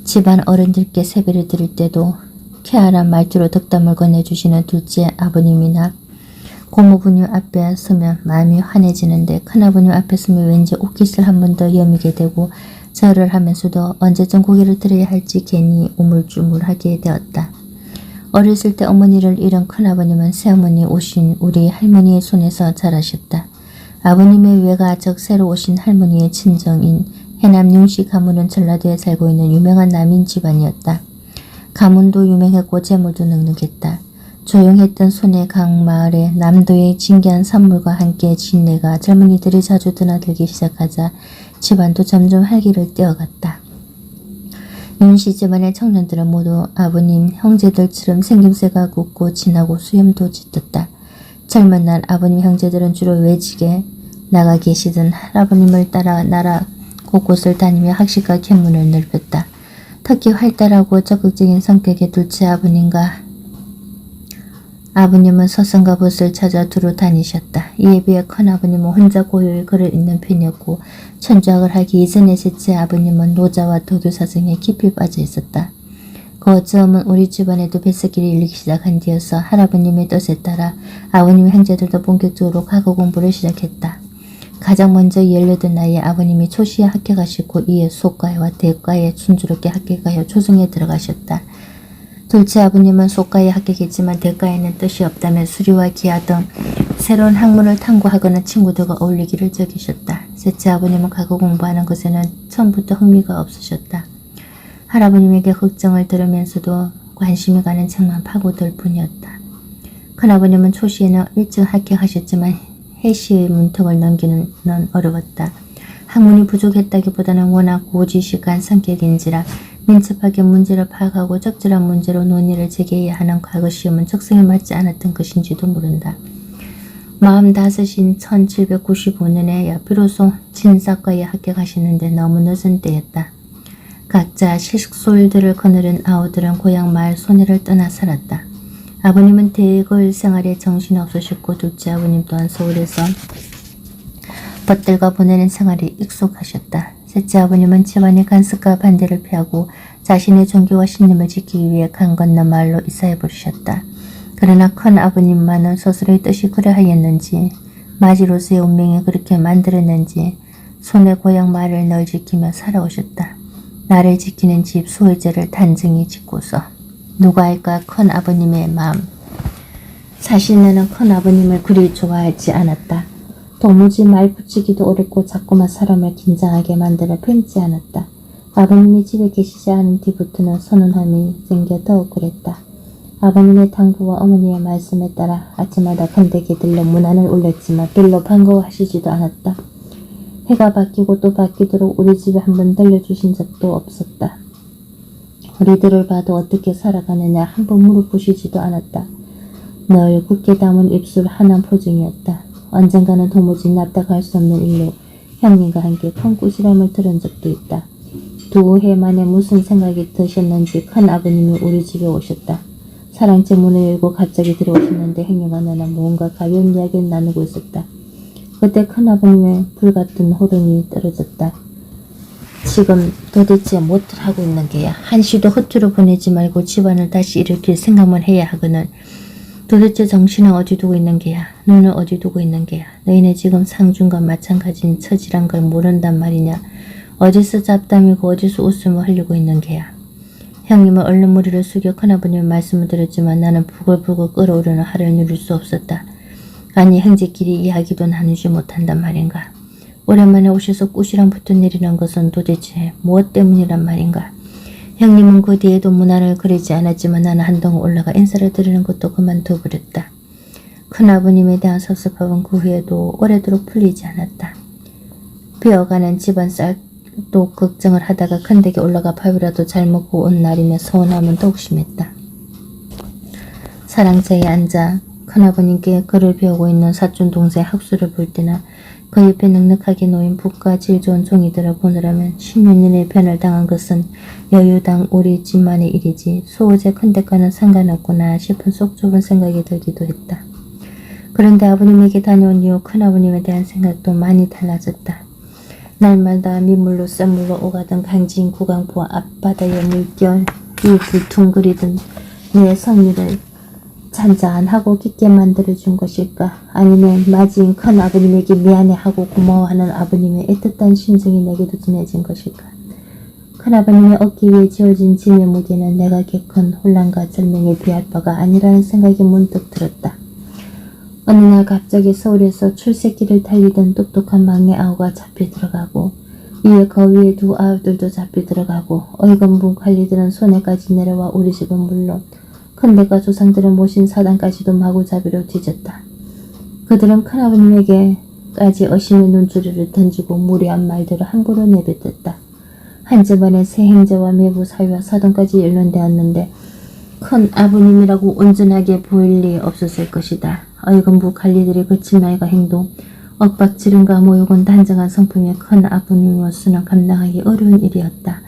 집안 어른들께 세배를 드릴 때도 쾌활한 말투로 덕담을 건네주시는 둘째 아버님이나 고모부님 앞에 서면 마음이 환해지는데 큰아버님 앞에 서면 왠지 옷깃을 한 번 더 여미게 되고 절을 하면서도 언제쯤 고개를 들어야 할지 괜히 우물쭈물하게 되었다. 어렸을 때 어머니를 잃은 큰아버님은 새어머니 오신 우리 할머니의 손에서 자라셨다. 아버님의 외가적 새로 오신 할머니의 친정인 해남 융시 가문은 전라도에 살고 있는 유명한 남인 집안이었다. 가문도 유명했고 재물도 넉넉했다. 조용했던 손해 강 마을에 남도의 진기한 산물과 함께 진내가 젊은이들이 자주 드나들기 시작하자 집안도 점점 활기를 떼어갔다. 윤씨 집안의 청년들은 모두 아버님 형제들처럼 생김새가 굵고 진하고 수염도 짙었다. 젊은 날 아버님 형제들은 주로 외직에 나가 계시던 할아버님을 따라 나라 곳곳을 다니며 학식과 견문을 넓혔다. 특히 활달하고 적극적인 성격의 둘째 아버님과 아버님은 서성과 벗을 찾아 두루 다니셨다. 이에 비해 큰아버님은 혼자 고요히 글을 읽는 편이었고 천주학을 하기 이전의 셋째 아버님은 노자와 도교사정에 깊이 빠져 있었다. 그 어쩌면 우리 집안에도 뱃속길이 일리기 시작한 뒤여서 할아버님의 뜻에 따라 아버님의 형제들도 본격적으로 과거 공부를 시작했다. 가장 먼저 18 나이에 아버님이 초시에 합격하시고 이에 속과에와 대과에 순조롭게 합격하여 초중에 들어가셨다. 둘째 아버님은 속과에 합격했지만 대과에는 뜻이 없다며 수리와 기하 등 새로운 학문을 탐구하거나 친구들과 어울리기를 즐기셨다. 셋째 아버님은 과거 공부하는 것에는 처음부터 흥미가 없으셨다. 할아버님에게 걱정을 들으면서도 관심이 가는 책만 파고들 뿐이었다. 큰아버님은 초시에는 일찍 합격하셨지만 해시의 문턱을 넘기는 넌 어려웠다. 학문이 부족했다기보다는 워낙 고지식한 성격인지라 민첩하게 문제를 파악하고 적절한 문제로 논의를 제기해야 하는 과거 시험은 적성에 맞지 않았던 것인지도 모른다. 45인 1795년에야 비로소 진사과에 합격하시는데 너무 늦은 때였다. 각자 실속솔들을 거느린 아우들은 고향 마을 소내를 떠나 살았다. 아버님은 대걸 생활에 정신이 없으셨고 둘째 아버님 또한 서울에서 벗들과 보내는 생활에 익숙하셨다. 셋째 아버님은 집안의 간섭과 반대를 피하고 자신의 종교와 신념을 지키기 위해 강 건너 마을로 이사해버리셨다. 그러나 큰 아버님만은 스스로의 뜻이 그러하였는지 마지로서의 운명이 그렇게 만들었는지 손의 고향 마을을 늘 지키며 살아오셨다. 나를 지키는 집 소유죄를 단정히 짓고서 누가 할까 큰 아버님의 마음. 사실 나는 큰 아버님을 그리 좋아하지 않았다. 도무지 말 붙이기도 어렵고 자꾸만 사람을 긴장하게 만들어 팬지 않았다. 아버님이 집에 계시지 않은 뒤부터는 선운함이 생겨 더욱 그랬다. 아버님의 당부와 어머니의 말씀에 따라 아침마다 건대기에 들러 문안을 올렸지만 별로 반가워하시지도 않았다. 해가 바뀌고 또 바뀌도록 우리 집에 한번 들려주신 적도 없었다. 우리들을 봐도 어떻게 살아가느냐 한번 물어보시지도 않았다. 늘 굳게 담은 입술 한한 표정이었다. 언젠가는 도무지 납득할 수 없는 일로 형님과 함께 큰 꾸지람을 들은 적도 있다. 2해 만에 무슨 생각이 드셨는지 큰 아버님이 우리 집에 오셨다. 사랑채 문을 열고 갑자기 들어오셨는데 형님과 나는 뭔가 가벼운 이야기를 나누고 있었다. 그때 큰 아버님의 불같은 호령이 떨어졌다. 지금 도대체 무엇을 하고 있는 게야? 한시도 허투루 보내지 말고 집안을 다시 일으킬 생각만 해야 하거늘 도대체 정신은 어디 두고 있는 게야? 눈을 어디 두고 있는 게야? 너희네 지금 상준과 마찬가지인 처지란 걸 모른단 말이냐? 어디서 잡담이고 어디서 웃음을 하려고 있는 게야? 형님은 얼른 머리를 숙여 큰아버님의 말씀을 들었지만 나는 부글부글 끓어오르는 하를 누릴 수 없었다. 아니 형제끼리 이야기도 나누지 못한단 말인가? 오랜만에 오셔서 꾸시랑부터 내리는 것은 도대체 무엇 때문이란 말인가? 형님은 그 뒤에도 문안을 그리지 않았지만 나는 한동안 올라가 인사를 드리는 것도 그만둬버렸다. 큰아버님에 대한 섭섭함은 그 후에도 오래도록 풀리지 않았다. 비어가는 집안 쌀도 걱정을 하다가 큰댁에 올라가 밥이라도 잘 먹고 온 날이며 서운함은 더욱 심했다. 사랑자에 앉아 큰아버님께 글을 배우고 있는 사촌 동생 학수를 볼 때나 그 옆에 넉넉하게 놓인 붓과 질 좋은 종이들을 보느라면 16년의 변을 당한 것은 여유당 우리 집만의 일이지 소호제 큰데과는 상관없구나 싶은 속 좁은 생각이 들기도 했다. 그런데 아버님에게 다녀온 이후 큰아버님에 대한 생각도 많이 달라졌다. 날마다 민물로 썰물로 오가던 강진 구강포와 앞바다의 물결이 불퉁거리던 내 성미를 잔잔하고 깊게 만들어준 것일까? 아니면 맞이인 큰 아버님에게 미안해하고 고마워하는 아버님의 애틋한 심정이 내게도 전해진 것일까? 큰 아버님의 어깨 위에 지어진 짐의 무게는 내가 겪은 혼란과 절명에 비할 바가 아니라는 생각이 문득 들었다. 어느 날 갑자기 서울에서 출세길을 달리던 똑똑한 막내 아우가 잡혀 들어가고 이에 그 위에 2 아우들도 잡혀 들어가고 어이건부 관리들은 손에까지 내려와 우리 집은 물론 큰데가 조상들을 모신 사당까지도 마구잡이로 뒤졌다. 그들은 큰아버님에게까지 의심의 눈초리를 던지고 무례한 말들을 함부로 내뱉었다. 한 집안에 새 행제와 매부 사위와 사돈까지 연론되었는데 큰 아버님이라고 온전하게 보일 리 없었을 것이다. 어이건부 관리들의 거친 말과 행동, 엇박지름과 모욕은 단정한 성품의 큰 아버님으로서는 감당하기 어려운 일이었다.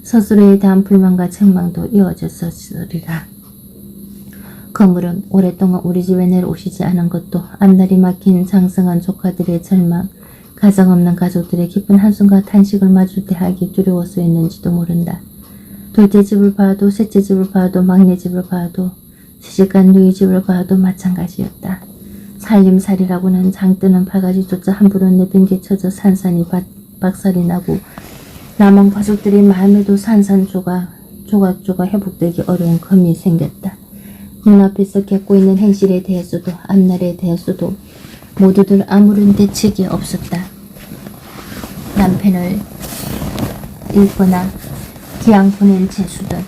스스로에 대한 불만과 책망도 이어졌으리라. 거물은 오랫동안 우리 집에 내려오시지 않은 것도 앞날이 막힌 장성한 조카들의 절망, 가정 없는 가족들의 깊은 한숨과 탄식을 마주 대하기 두려워서였는지도 모른다. 둘째 집을 봐도 셋째 집을 봐도 막내 집을 봐도 시집간 누이 집을 봐도 마찬가지였다. 살림살이라고는 장뜨는 바가지조차 함부로 내팽개쳐져 산산이 박살이 나고 남은 가족들의 마음에도 조각조각 회복되기 어려운 검이 생겼다. 눈앞에서 겪고 있는 현실에 대해서도 앞날에 대해서도 모두들 아무런 대책이 없었다. 남편을 잃거나 기양 보낸 재수들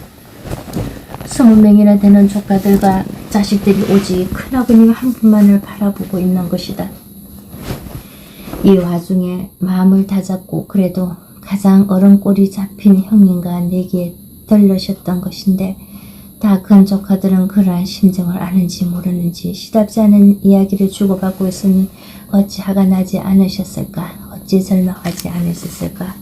20명이나 되는 조카들과 자식들이 오직 큰아버님 한 분만을 바라보고 있는 것이다. 이 와중에 마음을 다잡고 그래도 가장 어른 꼴이 잡힌 형님과 내게 들르셨던 것인데 다 큰 조카들은 그러한 심정을 아는지 모르는지 시답지 않은 이야기를 주고받고 있으니 어찌 화가 나지 않으셨을까? 어찌 절망하지 않으셨을까?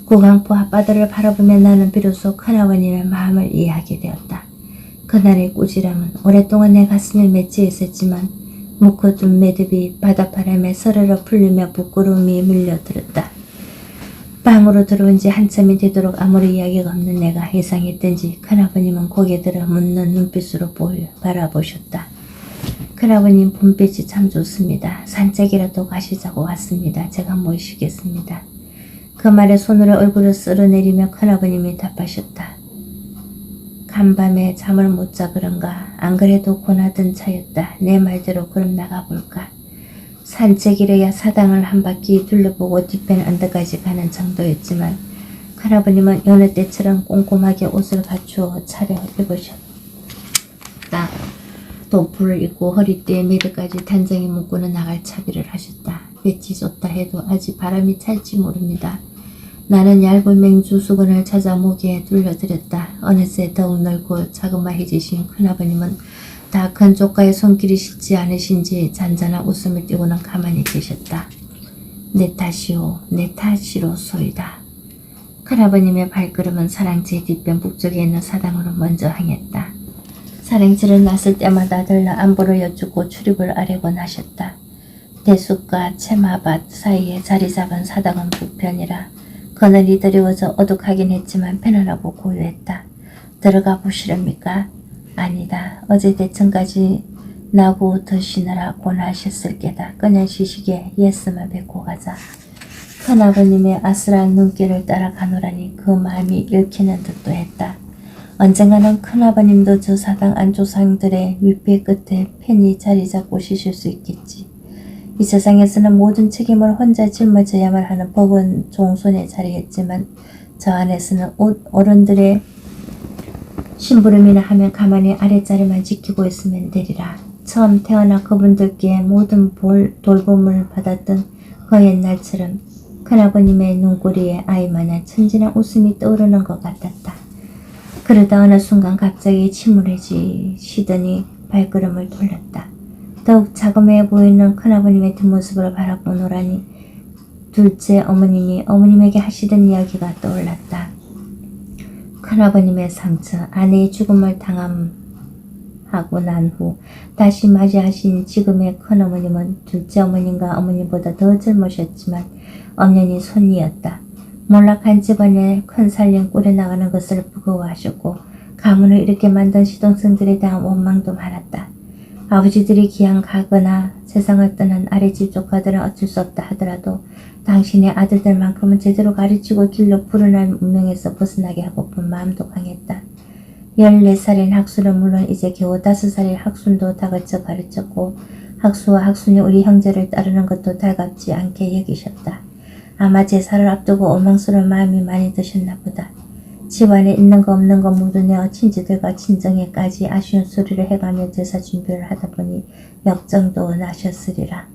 구강포 앞바다를 바라보며 나는 비로소 큰아버님의 마음을 이해하게 되었다. 그날의 꾸지람은 오랫동안 내 가슴에 맺혀 있었지만 묵혀둔 매듭이 바닷바람에 서르르 풀리며 부끄러움이 밀려들었다. 방으로 들어온 지 한참이 되도록 아무리 이야기가 없는 내가 예상했던지 큰아버님은 고개 들어 묻는 눈빛으로 바라보셨다. 큰아버님 봄빛이 참 좋습니다. 산책이라도 가시자고 왔습니다. 제가 모시겠습니다. 그 그 말에 손으로 얼굴을 쓸어내리며 큰아버님이 답하셨다. 간밤에 잠을 못 자 그런가. 안 그래도 고나던 차였다. 내 말대로 그럼 나가볼까. 산책이래야 사당을 한 바퀴 둘러보고 뒤편 언덕까지 가는 정도였지만 큰아버님은 여느 때처럼 꼼꼼하게 옷을 갖추어 차려 입으셨다. 도포를 입고 허리띠에 매드까지 단정히 묶고는 나갈 차비를 하셨다. 볕이 좋다 해도 아직 바람이 찰지 모릅니다. 나는 얇은 맹주 수건을 찾아 목에 둘러드렸다. 어느새 더욱 넓고 자그마해지신 큰아버님은 다 큰 조카의 손길이 쉽지 않으신지 잔잔한 웃음을 띠고는 가만히 계셨다. 내 탓이오, 내 탓이로소이다. 큰아버님의 발걸음은 사랑채 뒤편 북쪽에 있는 사당으로 먼저 향했다. 사랑채를 났을 때마다 들러 안부를 여쭙고 출입을 아뢰곤 하셨다. 대숲과 채마밭 사이에 자리 잡은 사당은 북편이라 그늘이 드리워져 어둑하긴 했지만 편안하고 고요했다. 들어가 보시렵니까? 아니다. 어제 대천까지 나고 드시느라 고나하셨을 게다. 그냥 시식에 예스만 뵙고 가자. 큰아버님의 아슬한 눈길을 따라 가노라니 그 마음이 읽히는 듯도 했다. 언젠가는 큰아버님도 저 사당 안조상들의 윗배 끝에 편히 자리 잡고 쉬실 수 있겠지. 이 세상에서는 모든 책임을 혼자 짊어져야만 하는 법은 종손의 자리였지만 저 안에서는 어른들의 심부름이나 하면 가만히 아랫자리만 지키고 있으면 되리라. 처음 태어나 그분들께 모든 돌봄을 받았던 그 옛날처럼 큰아버님의 눈꼬리에 아이마냥 천진한 웃음이 떠오르는 것 같았다. 그러다 어느 순간 갑자기 침울해지시더니 발걸음을 돌렸다. 더욱 자그마해 보이는 큰아버님의 뒷모습을 바라보노라니 둘째 어머님에게 하시던 이야기가 떠올랐다. 큰아버님의 상처, 아내의 죽음을 당함하고 난 후 다시 맞이하신 지금의 큰어머님은 둘째 어머님과 어머님보다 더 젊으셨지만 엄연히 손이었다. 몰락한 집안에 큰 살림 꾸려나가는 것을 부러워하셨고 가문을 이렇게 만든 시동생들에 대한 원망도 많았다. 아버지들이 기양 가거나 세상을 떠난 아래집 조카들은 어쩔 수 없다 하더라도 당신의 아들들만큼은 제대로 가르치고 길로 푸른한 운명에서 벗어나게 하고픈 마음도 강했다. 14살인 학수는 물론 이제 겨우 5살인 학순도 다그쳐 가르쳤고 학수와 학순이 우리 형제를 따르는 것도 달갑지 않게 여기셨다. 아마 제사를 앞두고 원망스러운 마음이 많이 드셨나 보다. 집안에 있는 거 없는 거 모두 내어 친지들과 친정에까지 아쉬운 소리를 해가며 제사 준비를 하다 보니 역정도 나셨으리라.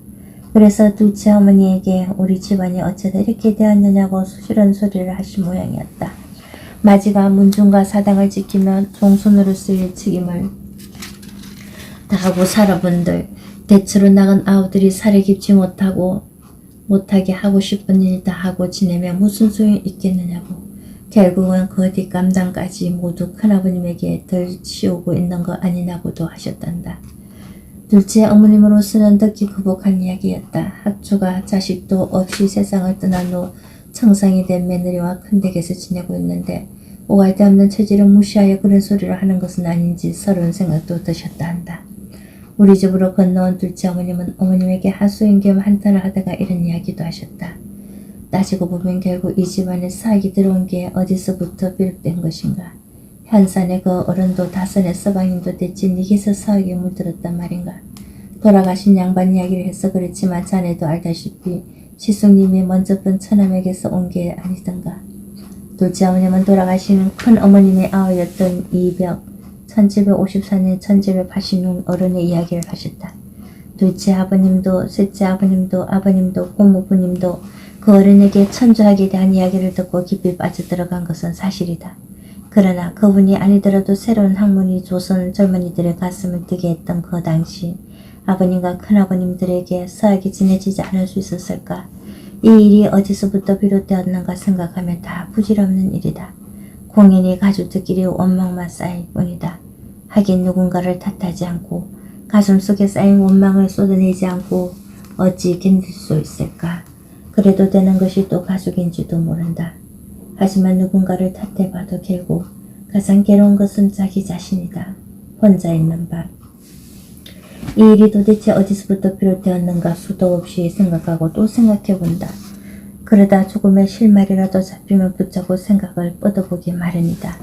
그래서 둘째 어머니에게 우리 집안이 어쩌다 이렇게 되었느냐고 싫은 소리를 하신 모양이었다. 마지가 문중과 사당을 지키며 종손으로 쓰일 책임을 다하고 살아본들 대체로 나간 아우들이 살이 깊지 못하게 하고 싶은 일 다 하고 지내면 무슨 소용이 있겠느냐고. 결국은 그 뒷감당까지 모두 큰아버님에게 덜 치우고 있는 거 아니냐고도 하셨단다. 둘째 어머님으로서는 듣기 거북한 이야기였다. 학주가 자식도 없이 세상을 떠난 후 청상이 된 며느리와 큰 댁에서 지내고 있는데 오갈 데 없는 처지를 무시하여 그런 소리를 하는 것은 아닌지 서러운 생각도 드셨다 한다. 우리 집으로 건너온 둘째 어머님은 어머님에게 하소연 겸 한탄을 하다가 이런 이야기도 하셨다. 따지고 보면 결국 이 집안에 사악이 들어온 게 어디서부터 비롯된 것인가. 현산의 그 어른도 다선의 서방님도 대체 니게서 사악에 물들었단 말인가. 돌아가신 양반 이야기를 해서 그렇지만 자네도 알다시피 시숙님이 먼저 본 처남에게서 온 게 아니던가. 둘째 어머님은 돌아가신 큰 어머님의 아우였던 이벽 1754년 1786 어른의 이야기를 하셨다. 둘째 아버님도 셋째 아버님도 고모부님도 그 어른에게 천주학에 대한 이야기를 듣고 깊이 빠져들어간 것은 사실이다. 그러나 그분이 아니더라도 새로운 학문이 조선 젊은이들의 가슴을 뛰게 했던 그 당시 아버님과 큰아버님들에게 서하게 지내지지 않을 수 있었을까? 이 일이 어디서부터 비롯되었는가 생각하면 다 부질없는 일이다. 공연히 가족들끼리 원망만 쌓일 뿐이다. 하긴 누군가를 탓하지 않고 가슴속에 쌓인 원망을 쏟아내지 않고 어찌 견딜 수 있을까? 그래도 되는 것이 또 가족인지도 모른다. 하지만 누군가를 탓해봐도 결국 가장 괴로운 것은 자기 자신이다. 혼자 있는 밤. 이 일이 도대체 어디서부터 비롯되었는가 수도 없이 생각하고 또 생각해본다. 그러다 조금의 실마리라도 잡히면 붙잡고 생각을 뻗어보기 마련이다.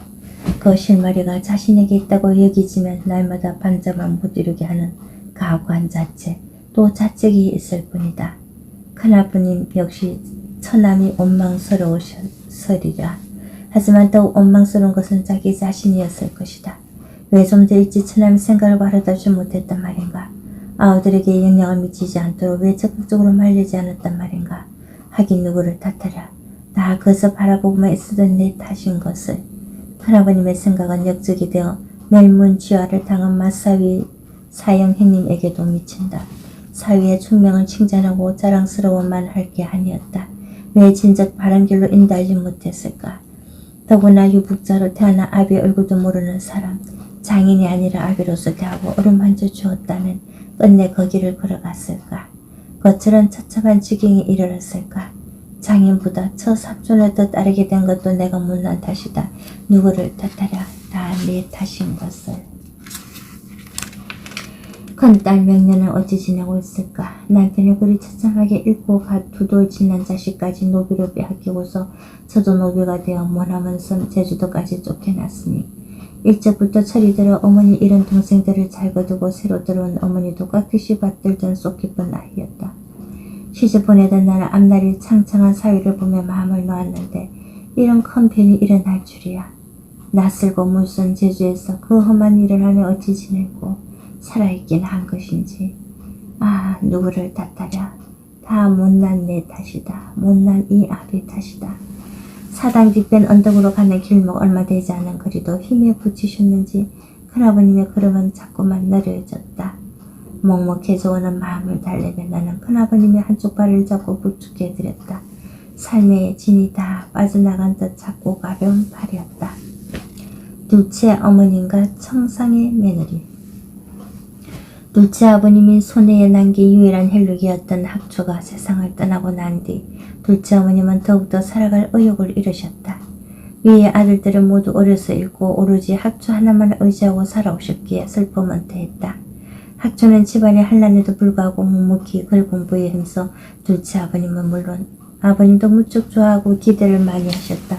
그 실마리가 자신에게 있다고 여기지만 날마다 반점을 못 이루게 하는 가관 자체, 또 자책이 있을 뿐이다. 큰아버님 역시 처남이 원망스러우셨으리라. 하지만 더욱 원망스러운 것은 자기 자신이었을 것이다. 왜 좀 더 일찍 처남의 생각을 바라다주지 못했단 말인가. 아우들에게 영향을 미치지 않도록 왜 적극적으로 말리지 않았단 말인가. 하긴 누구를 탓하랴. 다 거기서 바라보고만 있었던 내 탓인 것을. 큰아버님의 생각은 역적이 되어 멸문지화를 당한 마사위 사형 형님에게도 미친다. 사위의 총명을 칭찬하고 자랑스러워만 할 게 아니었다. 왜 진작 바른 길로 인도하지 못했을까? 더구나 유북자로 태어나 아비의 얼굴도 모르는 사람, 장인이 아니라 아비로서 대하고 어루만져 주었다면 끝내 거기를 걸어갔을까? 거칠은 처참한 지경에 이르렀을까? 장인보다 저 삽존을 더 따르게 된 것도 내가 못난 탓이다. 누구를 탓하랴. 다 내 탓인 것을. 큰딸 명년은 어찌 지내고 있을까? 남편을 그리 처참하게 잃고 두 돌 지난 자식까지 노비로 빼앗기고서 저도 노비가 되어 머나먼 섬 제주도까지 쫓겨났으니 일찍부터 철이 들어 어머니 잃은 동생들을 잘 거두고 새로 들어온 어머니도 깍듯이 받들던 속 깊은 아이였다. 시집 보내던 나는 앞날이 창창한 사위를 보며 마음을 놓았는데 이런 큰 변이 일어날 줄이야. 낯설고 물선 제주에서 그 험한 일을 하며 어찌 지내고 살아있긴 한 것인지. 아, 누구를 탓하랴. 다 못난 내 탓이다. 못난 이 아비 탓이다. 사당 뒤편 언덕으로 가는 길목 얼마 되지 않은 거리도 힘에 부치셨는지 큰아버님의 걸음은 자꾸만 느려졌다. 먹먹해져 오는 마음을 달래며 나는 큰아버님의 한쪽 발을 잡고 부축해 드렸다. 삶의 진이 다 빠져나간 듯 작고 가벼운 발이었다. 둘째 어머님과 청상의 며느리. 둘째 아버님이 손해에 남긴 유일한 혈육이었던 학초가 세상을 떠나고 난 뒤 둘째 어머님은 더욱더 살아갈 의욕을 잃으셨다. 위의 아들들은 모두 어려서 잃고 오로지 학초 하나만 의지하고 살아오셨기에 슬픔은 더했다. 학초는 집안의 한란에도 불구하고 묵묵히 글 공부에 힘써 둘째 아버님은 물론 아버님도 무척 좋아하고 기대를 많이 하셨다.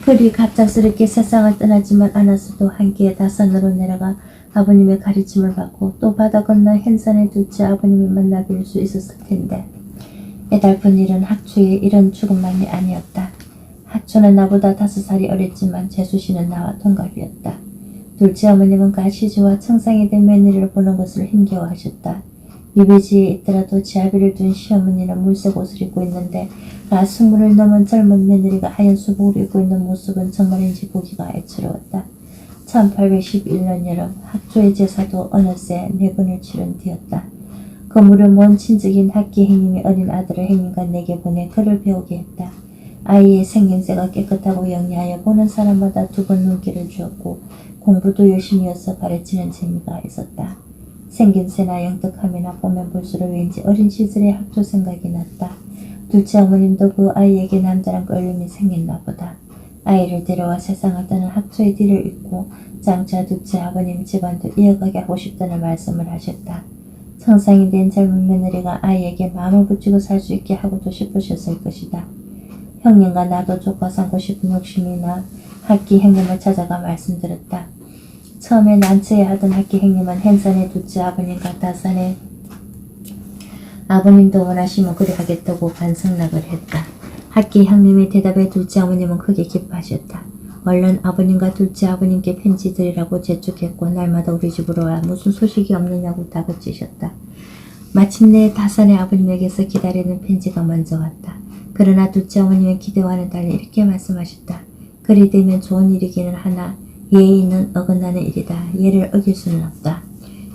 그리 갑작스럽게 세상을 떠나지만 않았어도 한끼의 다산으로 내려가 아버님의 가르침을 받고 또 바다 건너 hen산의 둘째 아버님을 만나 뵐 수 있었을 텐데 애달픈 일은 학초의 이런 죽음만이 아니었다. 학초는 나보다 5살이 어렸지만 재수씨는 나와 동갑이었다. 둘째 어머님은 가시지와 청상이 된 며느리를 보는 것을 힘겨워하셨다. 미배지에 있더라도 지아비를 둔 시어머니는 물색 옷을 입고 있는데 나 20을 넘은 젊은 며느리가 하얀 수복을 입고 있는 모습은 정말인지 보기가 애처로웠다. 1811년 여름 학초의 제사도 어느새 4번을 치른 뒤였다. 그 무렵 먼 친척인 학기 행님이 어린 아들을 행님과 내게 보내 글을 배우게 했다. 아이의 생김새가 깨끗하고 영리하여 보는 사람마다 2번 눈길을 주었고 공부도 열심히 해서 가르치는 재미가 있었다. 생김새나 영특함이나 보면 볼수록 왠지 어린 시절의 학초 생각이 났다. 둘째 어머님도 그 아이에게 남자란 끌림이 생겼나 보다. 아이를 데려와 세상을 떠난 학초의 뒤를 잇고 장차 둘째 아버님 집안도 이어가게 하고 싶다는 말씀을 하셨다. 청상이 된 젊은 며느리가 아이에게 마음을 붙이고 살 수 있게 하고도 싶으셨을 것이다. 형님과 나도 조카 삼고 싶은 욕심이나 학기 형님을 찾아가 말씀드렸다. 처음에 난처해 하던 학기 형님은 hen산의 둘째 아버님과 다산의 아버님도 원하시면 그리 하겠다고 반성락을 했다. 학기 형님의 대답에 둘째 어머님은 크게 기뻐하셨다. 얼른 아버님과 둘째 아버님께 편지 드리라고 재촉했고 날마다 우리 집으로 와 무슨 소식이 없느냐고 다그치셨다. 마침내 다산의 아버님에게서 기다리는 편지가 먼저 왔다. 그러나 둘째 어머님의 기대와는 달리 이렇게 말씀하셨다. 그리 되면 좋은 일이기는 하나 예의는 어긋나는 일이다. 예를 어길 수는 없다.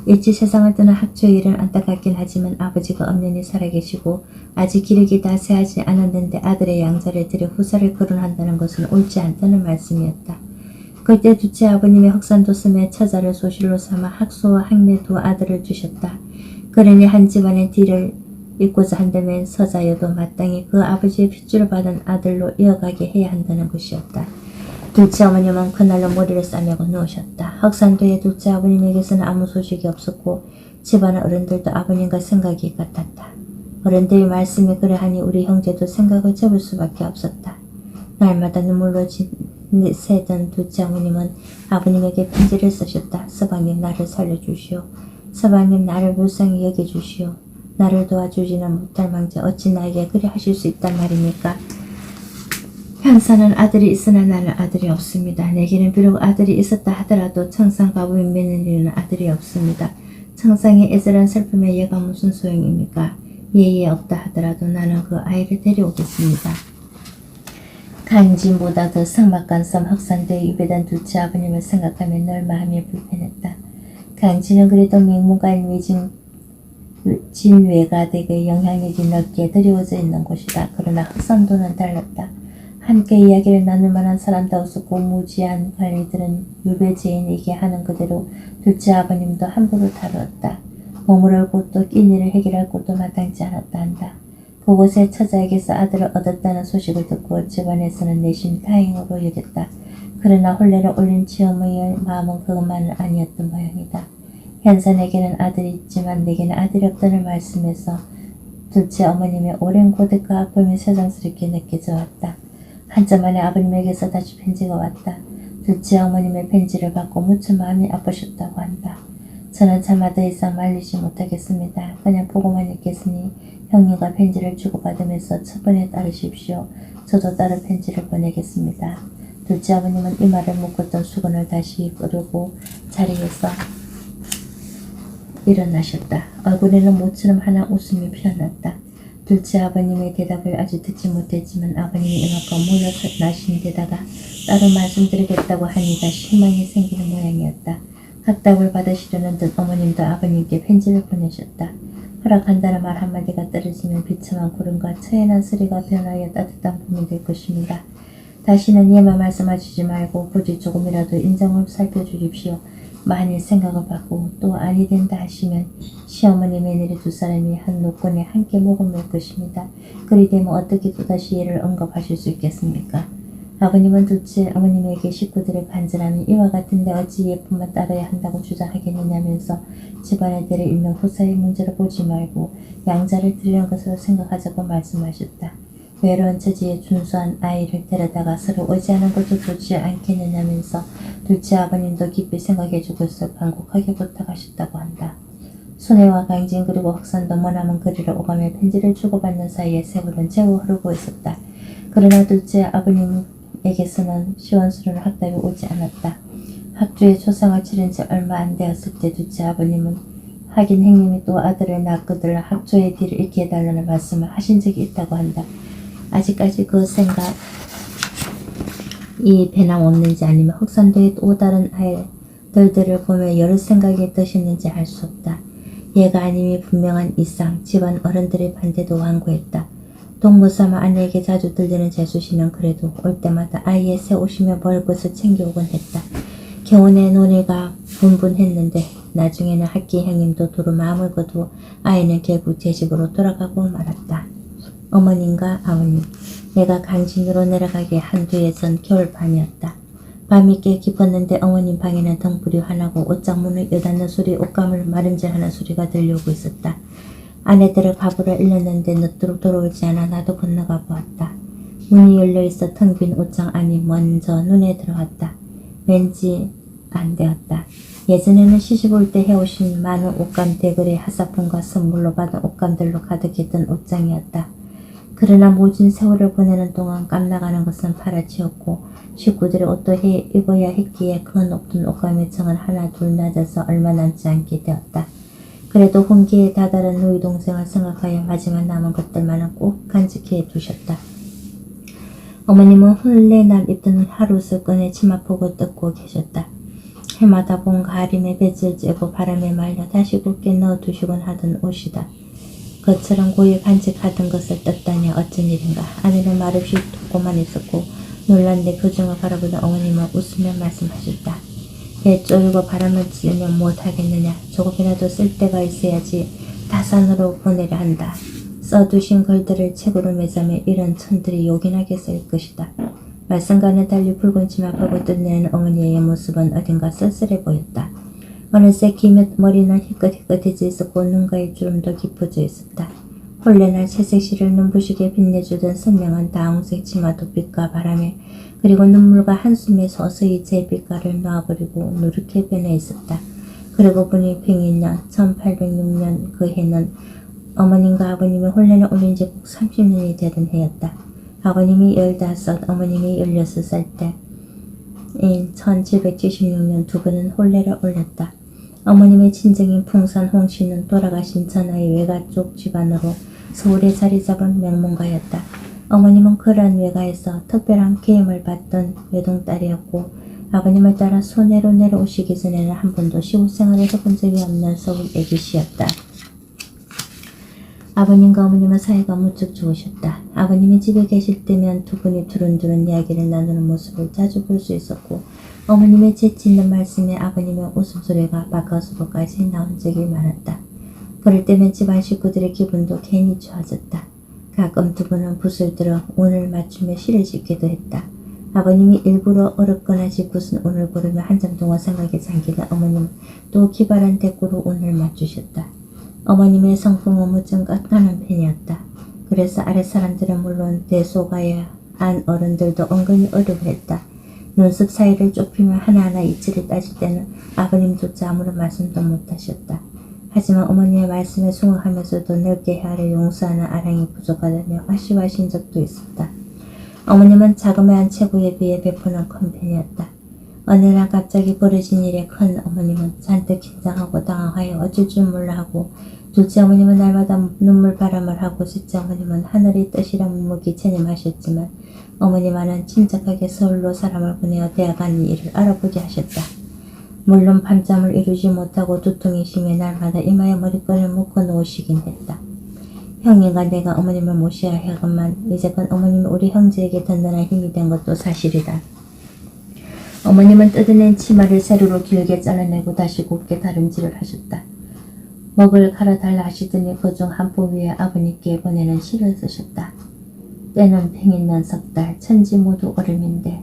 일찍 세상을 떠난 학초의 일은 안타깝긴 하지만 아버지가 엄연히 살아계시고 아직 기력이 다 쇠하지 않았는데 아들의 양자를 들여 후사를 거론한다는 것은 옳지 않다는 말씀이었다. 그때 둘째 아버님의 흑산도섬에 처자를 소실로 삼아 학소와 학매 2 아들을 주셨다. 그러니 한 집안의 뒤를 잇고자 한다면 서자여도 마땅히 그 아버지의 핏줄을 받은 아들로 이어가게 해야 한다는 것이었다. 둘째 어머님은 그날로 머리를 싸매고 누우셨다. 흑산도의 둘째 아버님에게서는 아무 소식이 없었고 집안 어른들도 아버님과 생각이 같았다. 어른들의 말씀이 그러하니 우리 형제도 생각을 접을 수밖에 없었다. 날마다 눈물로 새던 둘째 어머님은 아버님에게 편지를 쓰셨다. 서방님 나를 살려주시오. 서방님 나를 불쌍히 여겨주시오. 나를 도와주지는 못할 망정 어찌 나에게 그리 하실 수 있단 말입니까? 현사는 아들이 있으나 나는 아들이 없습니다. 내게는 비록 아들이 있었다 하더라도 청상가부인 며느리는 아들이 없습니다. 청상의 애절한 슬픔에 얘가 무슨 소용입니까? 예의 없다 하더라도 나는 그 아이를 데려오겠습니다. 간진보다 더 성막간 섬 흑산대에 입에던 둘째 아버님을 생각하며 늘 마음이 불편했다. 간진은 그래도 명문가인 진외가댁의 영향력이 넓게 드리워져 있는 곳이다. 그러나 흑산도는 달랐다. 함께 이야기를 나눌 만한 사람도 없었고 무지한 관리들은 유배지인에게 하는 그대로 둘째 아버님도 함부로 다루었다. 머무를 곳도 끼니를 해결할 곳도 마땅치 않았다 한다. 그곳에 처자에게서 아들을 얻었다는 소식을 듣고 집안에서는 내심 다행으로 여겼다. 그러나 혼례를 올린 지어머니의 마음은 그것만은 아니었던 모양이다. 현선에게는 아들이 있지만 내게는 아들이 없다는 말씀에서 둘째 어머님의 오랜 고독과 아픔이 세상스럽게 느껴져 왔다. 한참 만에 아버님에게서 다시 편지가 왔다. 둘째 어머님의 편지를 받고 무척 마음이 아프셨다고 한다. 저는 차마 더 이상 말리지 못하겠습니다. 그냥 보고만 있겠으니 형님과 편지를 주고받으면서 처분에 따르십시오. 저도 따로 편지를 보내겠습니다. 둘째 아버님은 이 말을 묶었던 수건을 다시 끄르고 자리에서 일어나셨다. 얼굴에는 모처럼 하나 웃음이 피어났다. 둘째 아버님의 대답을 아직 듣지 못했지만 아버님이 이만큼 몰려나신 데다가 따로 말씀드리겠다고 하니 다시 희망이 생기는 모양이었다. 학답을 받으시려는 듯 어머님도 아버님께 편지를 보내셨다. 허락한다는 말 한마디가 떨어지면 비참한 구름과 처연한 소리가 변하여 따뜻한 봄이 될 것입니다. 다시는 예만 말씀하시지 말고 부디 조금이라도 인정을 살펴주십시오. 만일 생각을 받고 또 아니 된다 하시면 시어머니 며느리 두 사람이 한 노건에 함께 목을 맬 것입니다. 그리 되면 어떻게 또다시 얘를 언급하실 수 있겠습니까? 아버님은 둘째 어머님에게 식구들의 간절함이 이와 같은데 어찌 예품만 따라야 한다고 주장하겠느냐면서 집안의 대를 잇는 후사의 문제를 보지 말고 양자를 드리는 것으로 생각하자고 말씀하셨다. 외로운 처지에 준수한 아이를 데려다가 서로 의지하는 것도 좋지 않겠느냐면서 둘째 아버님도 깊이 생각해주고 있어 간곡하게 부탁하셨다고 한다. 순애와 강진 그리고 흑산도 머나먼 거리를 오가며 편지를 주고받는 사이에 세월은 제우 흐르고 있었다. 그러나 둘째 아버님에게서는 시원스러운 학답이 오지 않았다. 학주에 초상을 치른 지 얼마 안 되었을 때 둘째 아버님은 하긴 행님이 또 아들을 낳거들 학주의 뒤를 잃게 해달라는 말씀을 하신 적이 있다고 한다. 아직까지 그 생각이 배남없는지 아니면 흑산도의 또 다른 아이들을 보며 여러 생각이 드셨는지 알 수 없다. 얘가 아님이 분명한 이상 집안 어른들의 반대도 완고했다. 동무삼아 아내에게 자주 들리는 재수씨는 그래도 올 때마다 아이의 새 옷이며 먹을 것을 챙겨오곤 했다. 겨우내 논의가 분분했는데 나중에는 학기 형님도 도로 마음을 거두어 아이는 결국 제 집으로 돌아가고 말았다. 어머님과 아버님, 내가 강진으로 내려가게 한 뒤에 전 겨울밤이었다. 밤이 꽤 깊었는데 어머님 방에는 등불이 환하고 옷장문을 여닫는 소리, 옷감을 마름질하는 소리가 들려오고 있었다. 아내들을 가부를 일렀는데 늦도록 돌아오지 않아 나도 건너가 보았다. 문이 열려있어 텅 빈 옷장 안이 먼저 눈에 들어왔다. 왠지 안 되었다. 예전에는 시집 올 때 해오신 많은 옷감 대거리 하사품과 선물로 받은 옷감들로 가득했던 옷장이었다. 그러나 모진 세월을 보내는 동안 깜나가는 것은 팔아치웠고 식구들이 옷도 입어야 했기에 그 높은 옷감의 정은 하나 둘 낮아서 얼마 남지 않게 되었다. 그래도 혼기에 다다른 누이 동생을 생각하여 마지막 남은 것들만은 꼭 간직해 두셨다. 어머님은 혼례 날 입던 하룻을 꺼내 치마폭을 뜯고 계셨다. 해마다 본 가림에 배지를 쬐고 바람에 말려 다시 곱게 넣어두시곤 하던 옷이다. 그처럼 고이 간직하던 것을 떴다니 어쩐 일인가. 아내는 말없이 듣고만 있었고 놀란 내 표정을 바라보던 어머님은 웃으며 말씀하셨다. 배 쪼이고 바람을 찌르면 못하겠느냐. 조금이라도 쓸 데가 있어야지 다산으로 보내려 한다. 써두신 글들을 책으로 매자며 이런 천들이 요긴하게 쓸 것이다. 말씀과는 달리 붉은 치마하고 뜯내는 어머니의 모습은 어딘가 쓸쓸해 보였다. 어느새 긴 머리는 희끗희끗해져 있었고 눈가의 주름도 깊어져 있었다. 홀레날 채색실을 눈부시게 빛내주던 선명한 다홍색 치마도 빛과 바람에 그리고 눈물과 한숨에 서서히 제 빛깔을 놔버리고 누렇게 변해 있었다. 그러고 보니 병인년 1806년 그 해는 어머님과 아버님이 홀레를 올린 지 꼭 30년이 되던 해였다. 아버님이 15, 어머님이 16살 때인 1776년 두 분은 홀레를 올렸다. 어머님의 친정인 풍산 홍씨는 돌아가신 전하의 외가 쪽 집안으로 서울에 자리 잡은 명문가였다. 어머님은 그러한 외가에서 특별한 계임을 받던 외동딸이었고 아버님을 따라 소내로 내려오시기 전에는 한 번도 시골 생활을 해본 적이 없는 서울 애기씨였다. 아버님과 어머님은 사이가 무척 좋으셨다. 아버님이 집에 계실 때면 두 분이 두른두른 이야기를 나누는 모습을 자주 볼 수 있었고 어머님의 재치 있는 말씀에 아버님의 웃음소리가 바깥으로까지 나온 적이 많았다. 그럴 때면 집안 식구들의 기분도 괜히 좋아졌다. 가끔 두 분은 붓을 들어 운을 맞추며 시를 짓기도 했다. 아버님이 일부러 어렵거나 짓궂은 운을 고르며 한참 동안 생각에 잠기던 어머님은 또 기발한 대꾸로 운을 맞추셨다. 어머님의 성품은 무척 깐깐한 편이었다. 그래서 아랫사람들은 물론 대소가야 안 어른들도 은근히 어려워했다. 눈썹 사이를 좁히며 하나하나 이치를 따질 때는 아버님조차 아무런 말씀도 못하셨다. 하지만 어머니의 말씀에 숭응하면서도 넓게 헤아려 용서하는 아랑이 부족하다며 아쉬워하신 적도 있었다. 어머님은 자그마한 체구에 비해 배포는 큰 편이었다. 어느 날 갑자기 벌어진 일에 큰 어머님은 잔뜩 긴장하고 당황하여 어쩔 줄 몰라 하고 둘째 어머님은 날마다 눈물바람을 하고 셋째 어머님은 하늘의 뜻이라 묵묵히 체념하셨지만 어머니만은 침착하게 서울로 사람을 보내어 대학 간 일을 알아보게 하셨다. 물론 밤잠을 이루지 못하고 두통이 심해 날마다 이마에 머리끈을 묶어 놓으시긴 했다. 형님과 내가 어머님을 모셔야 하건만 이제껏 어머님이 우리 형제에게 든든한 힘이 된 것도 사실이다. 어머님은 뜯어낸 치마를 세로로 길게 잘라내고 다시 곱게 다림질을 하셨다. 먹을 갈아달라 하시더니 그중 한 포 위에 아버님께 보내는 시를 쓰셨다. 때는 팽이는 석달 천지 모두 얼음인데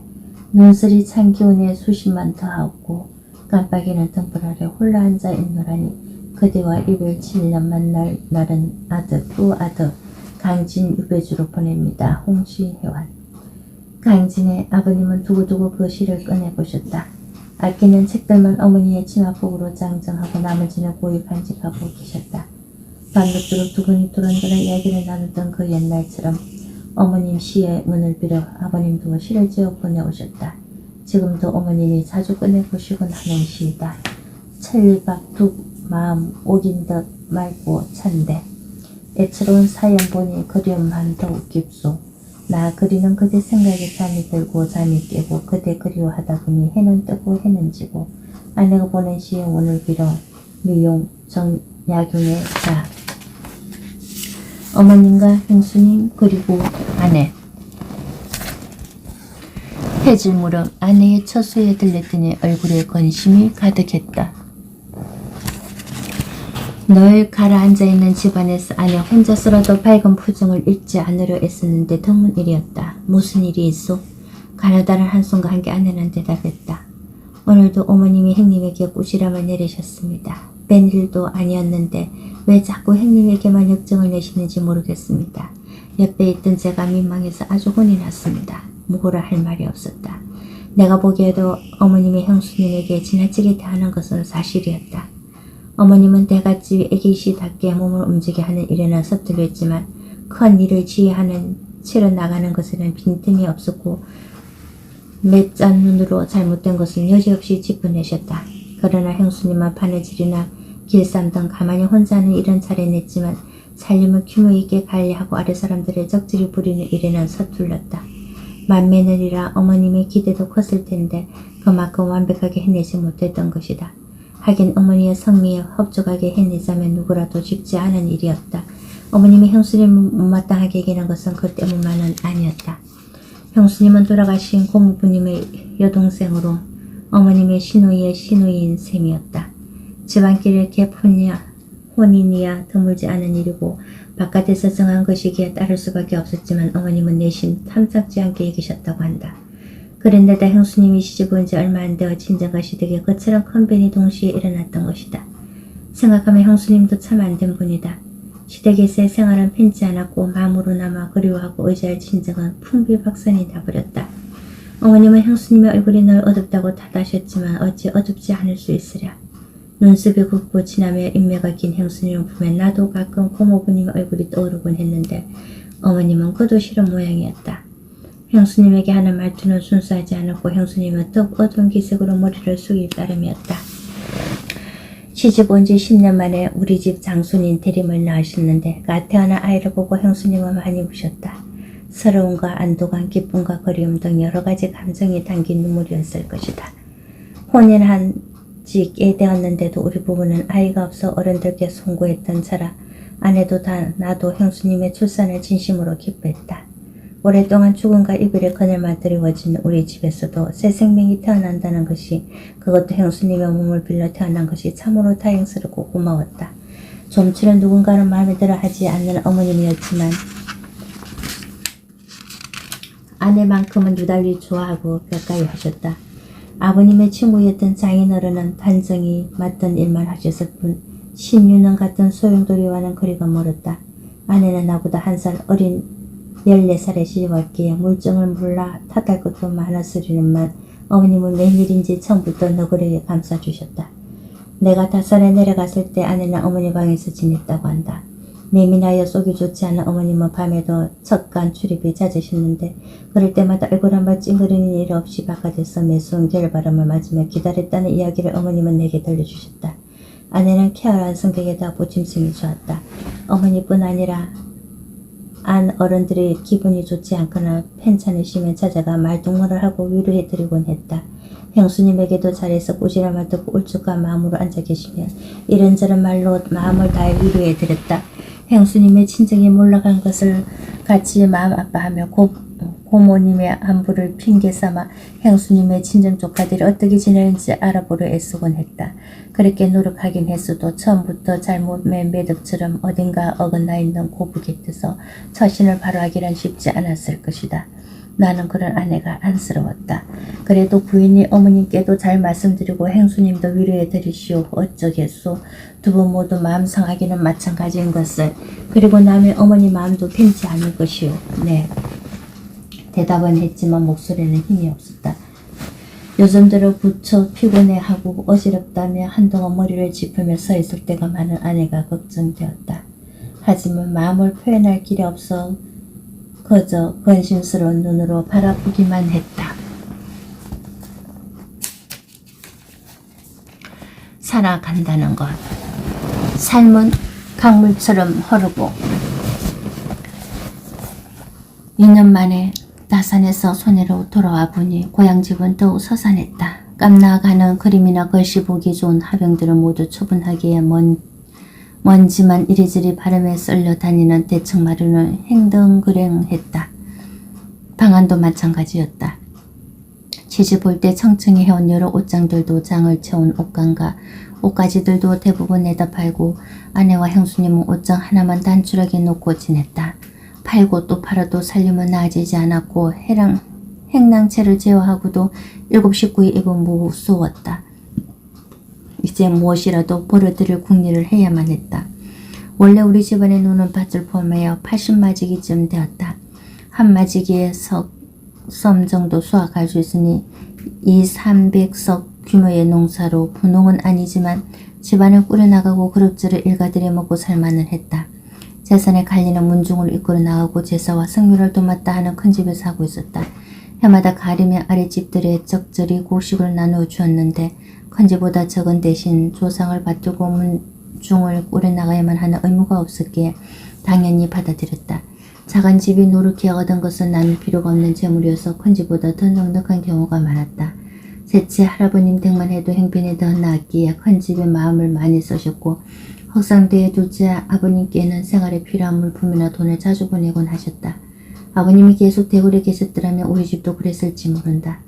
눈슬이 찬 기운에 수십만 더하고 깜빡이는 등불 아래 홀라 앉아 있노라니 그대와 이별 7년 만날 날은 아득 또 아득 강진 유배주로 보냅니다. 홍시회환. 강진의 아버님은 두고두고 그 시를 꺼내보셨다. 아끼는 책들만 어머니의 치마폭으로 장정하고 나머지는 고이 간직하고 계셨다. 밤늦도록 두 분이 두런두런 이야기를 나누던 그 옛날처럼 어머님 시의 문을 빌어 아버님도 시를 지어 보내오셨다. 지금도 어머님이 자주 꺼내보시곤 하는 시이다. 첼리박둑 마음 오긴 듯 맑고 찬데 애처로운 사연 보니 그리움만 더욱 깊소. 나 그리는 그대 생각에 잠이 들고 잠이 깨고 그대 그리워하다 보니 해는 뜨고 해는 지고 아내가 보낸 시의 운을 빌어 미용 정약용의 자. 어머님과 형수님 그리고 아내. 해질 무렵 아내의 처소에 들렸더니 얼굴에 건심이 가득했다. 늘 가라앉아있는 집안에서 아내 혼자서라도 밝은 표정을 잃지 않으려 애쓰는데 드문 일이었다. 무슨 일이 있소? 가느다란 한숨과 함께 아내는 대답했다. 오늘도 어머님이 형님에게 꾸지람을 내리셨습니다. 뺀 일도 아니었는데 왜 자꾸 형님에게만 역정을 내시는지 모르겠습니다. 옆에 있던 제가 민망해서 아주 혼이 났습니다. 뭐라 할 말이 없었다. 내가 보기에도 어머님이 형수님에게 지나치게 대하는 것은 사실이었다. 어머님은 대갓집 애기씨답게 몸을 움직여 하는 일에는 서툴렸지만 큰 일을 지휘하는 치러 나가는 것에는 빈틈이 없었고 맷짠 눈으로 잘못된 것은 여지없이 짚어내셨다. 그러나 형수님은 바느질이나 길쌈 등 가만히 혼자 하는 일은 잘해냈지만 살림을 규모 있게 관리하고 아랫사람들의 적절히 부리는 일에는 서툴렀다. 맏며느리라 어머님의 기대도 컸을 텐데 그만큼 완벽하게 해내지 못했던 것이다. 하긴 어머니의 성미에 흡족하게 해내자면 누구라도 쉽지 않은 일이었다. 어머님이 형수님을 못마땅하게 여기는 것은 그 때문만은 아니었다. 형수님은 돌아가신 고모부님의 여동생으로 어머님의 시누이의 시누이인 셈이었다. 집안길에 혼인이야 드물지 않은 일이고 바깥에서 정한 것이기에 따를 수밖에 없었지만 어머님은 내심 탐탁지 않게 여기셨다고 한다. 그런데다 형수님이 시집온 지 얼마 안 되어 친정가시 댁에 그처럼 큰 변이 동시에 일어났던 것이다. 생각하면 형수님도 참 안 된 분이다. 시댁에서의 생활은 편치 않았고 마음으로 남아 그리워하고 의지할 친정은 풍비박산이 나버렸다. 어머님은 형수님의 얼굴이 늘 어둡다고 탓하셨지만 어찌 어둡지 않을 수 있으랴. 눈썹이 굵고 지나며 인매가 긴 형수님을 보면 나도 가끔 고모부님의 얼굴이 떠오르곤 했는데 어머님은 그도 싫은 모양이었다. 형수님에게 하는 말투는 순수하지 않았고 형수님은 더욱 어두운 기색으로 머리를 숙일 따름이었다. 시집 온 지 10년 만에 우리 집 장손인 대림을 낳으셨는데 가 태어난 아이를 보고 형수님은 많이 우셨다. 서러움과 안도감, 기쁨과 그리움 등 여러 가지 감정이 담긴 눈물이었을 것이다. 혼인한 지 꽤 되었는데도 우리 부부는 아이가 없어 어른들께 송구했던 차라 아내도 다 나도 형수님의 출산을 진심으로 기뻐했다. 오랫동안 죽음과 이별의 그늘만 드리워진 우리 집에서도 새 생명이 태어난다는 것이, 그것도 형수님의 몸을 빌려 태어난 것이 참으로 다행스럽고 고마웠다. 좀처럼 누군가는 마음에 들어 하지 않는 어머님이었지만 아내만큼은 유달리 좋아하고 가까이 하셨다. 아버님의 친구였던 장인어른은 단정히 맡던 일만 하셨을 뿐 16년 같은 소용돌이와는 거리가 멀었다. 아내는 나보다 한 살 어린 14살에 시집왔기에 물정을 몰라 탓할 것도 많았으리는만 어머님은 웬일인지 처음부터 너그럽게 감싸주셨다. 내가 5살에 내려갔을 때 아내는 어머니 방에서 지냈다고 한다. 내민하여 속이 좋지 않은 어머님은 밤에도 척간 출입이 잦으셨는데 그럴 때마다 얼굴 한번 찡그리는 일 없이 바깥에서 매수운 겨울바람을 맞으며 기다렸다는 이야기를 어머님은 내게 들려주셨다. 아내는 쾌활한 성격에다 보침성이 좋았다. 어머니뿐 아니라 안 어른들이 기분이 좋지 않거나 편찮으시면 찾아가 말동무를 하고 위로해드리곤 했다. 형수님에게도 잘해서 꾸지람을 듣고 울적한 마음으로 앉아 계시면 이런저런 말로 마음을 다해 위로해드렸다. 형수님의 친정이 몰락한 것을 같이 마음 아파하며 고모님의 안부를 핑계삼아 형수님의 친정 조카들이 어떻게 지내는지 알아보려 애쓰곤 했다. 그렇게 노력하긴 했어도 처음부터 잘못의 매듭처럼 어딘가 어긋나 있는 고부 곁에서 처신을 바로 하기란 쉽지 않았을 것이다. 나는 그런 아내가 안쓰러웠다. 그래도 부인이 어머님께도 잘 말씀드리고 형수님도 위로해 드리시오. 어쩌겠소. 두 분 모두 마음 상하기는 마찬가지인 것을. 그리고 남의 어머니 마음도 편치 않을 것이오. 네. 대답은 했지만 목소리는 힘이 없었다. 요즘 들어 부쩍 피곤해하고 어지럽다며 한동안 머리를 짚으며 서 있을 때가 많은 아내가 걱정되었다. 하지만 마음을 표현할 길이 없어 그저 근심스러운 눈으로 바라보기만 했다. 살아간다는 것. 삶은 강물처럼 흐르고 2년 만에 나산에서 손해로 돌아와 보니 고향집은 더욱 서산했다. 깜나가는 그림이나 글씨 보기 좋은 화병들은 모두 처분하기에 먼지만 이리저리 바람에 썰려 다니는 대청마루는 행덩그랭했다. 방안도 마찬가지였다. 시집올 때 청청히 해온 여러 옷장들도 장을 채운 옷간과 옷가지들도 대부분 내다 팔고 아내와 형수님은 옷장 하나만 단출하게 놓고 지냈다. 팔고 또 팔아도 살림은 나아지지 않았고 행랑채를 제어하고도 7 식구의 입은 무서웠다. 이제 무엇이라도 벌어들일 궁리를 해야만 했다. 원래 우리 집안의 노는 밭을 포함하여 80마지기쯤 되었다. 한 마지기에 석섬 정도 수확할 수 있으니 이 300석 규모의 농사로 분홍은 아니지만 집안을 꾸려나가고 그럭저럭 일가들이 먹고 살만은 했다. 재산에 갈리는 문중을 이끌어 나가고 제사와 성묘를 도맡다 하는 큰 집에서 하고 있었다. 해마다 가리며 아랫집들에 적절히 곡식을 나누어 주었는데 큰 집보다 적은 대신 조상을 받들고 문중을 꾸려나가야만 하는 의무가 없었기에 당연히 받아들였다. 작은 집이 노릇히 얻은 것은 나눌 필요가 없는 재물이어서 큰 집보다 더 넉넉한 경우가 많았다. 셋째 할아버님 댁만 해도 행편이 더 나았기에 큰 집에 마음을 많이 쓰셨고 흑상대의 둘째 아버님께는 생활에 필요한 물품이나 돈을 자주 보내곤 하셨다. 아버님이 계속 대구에 계셨더라면 우리 집도 그랬을지 모른다.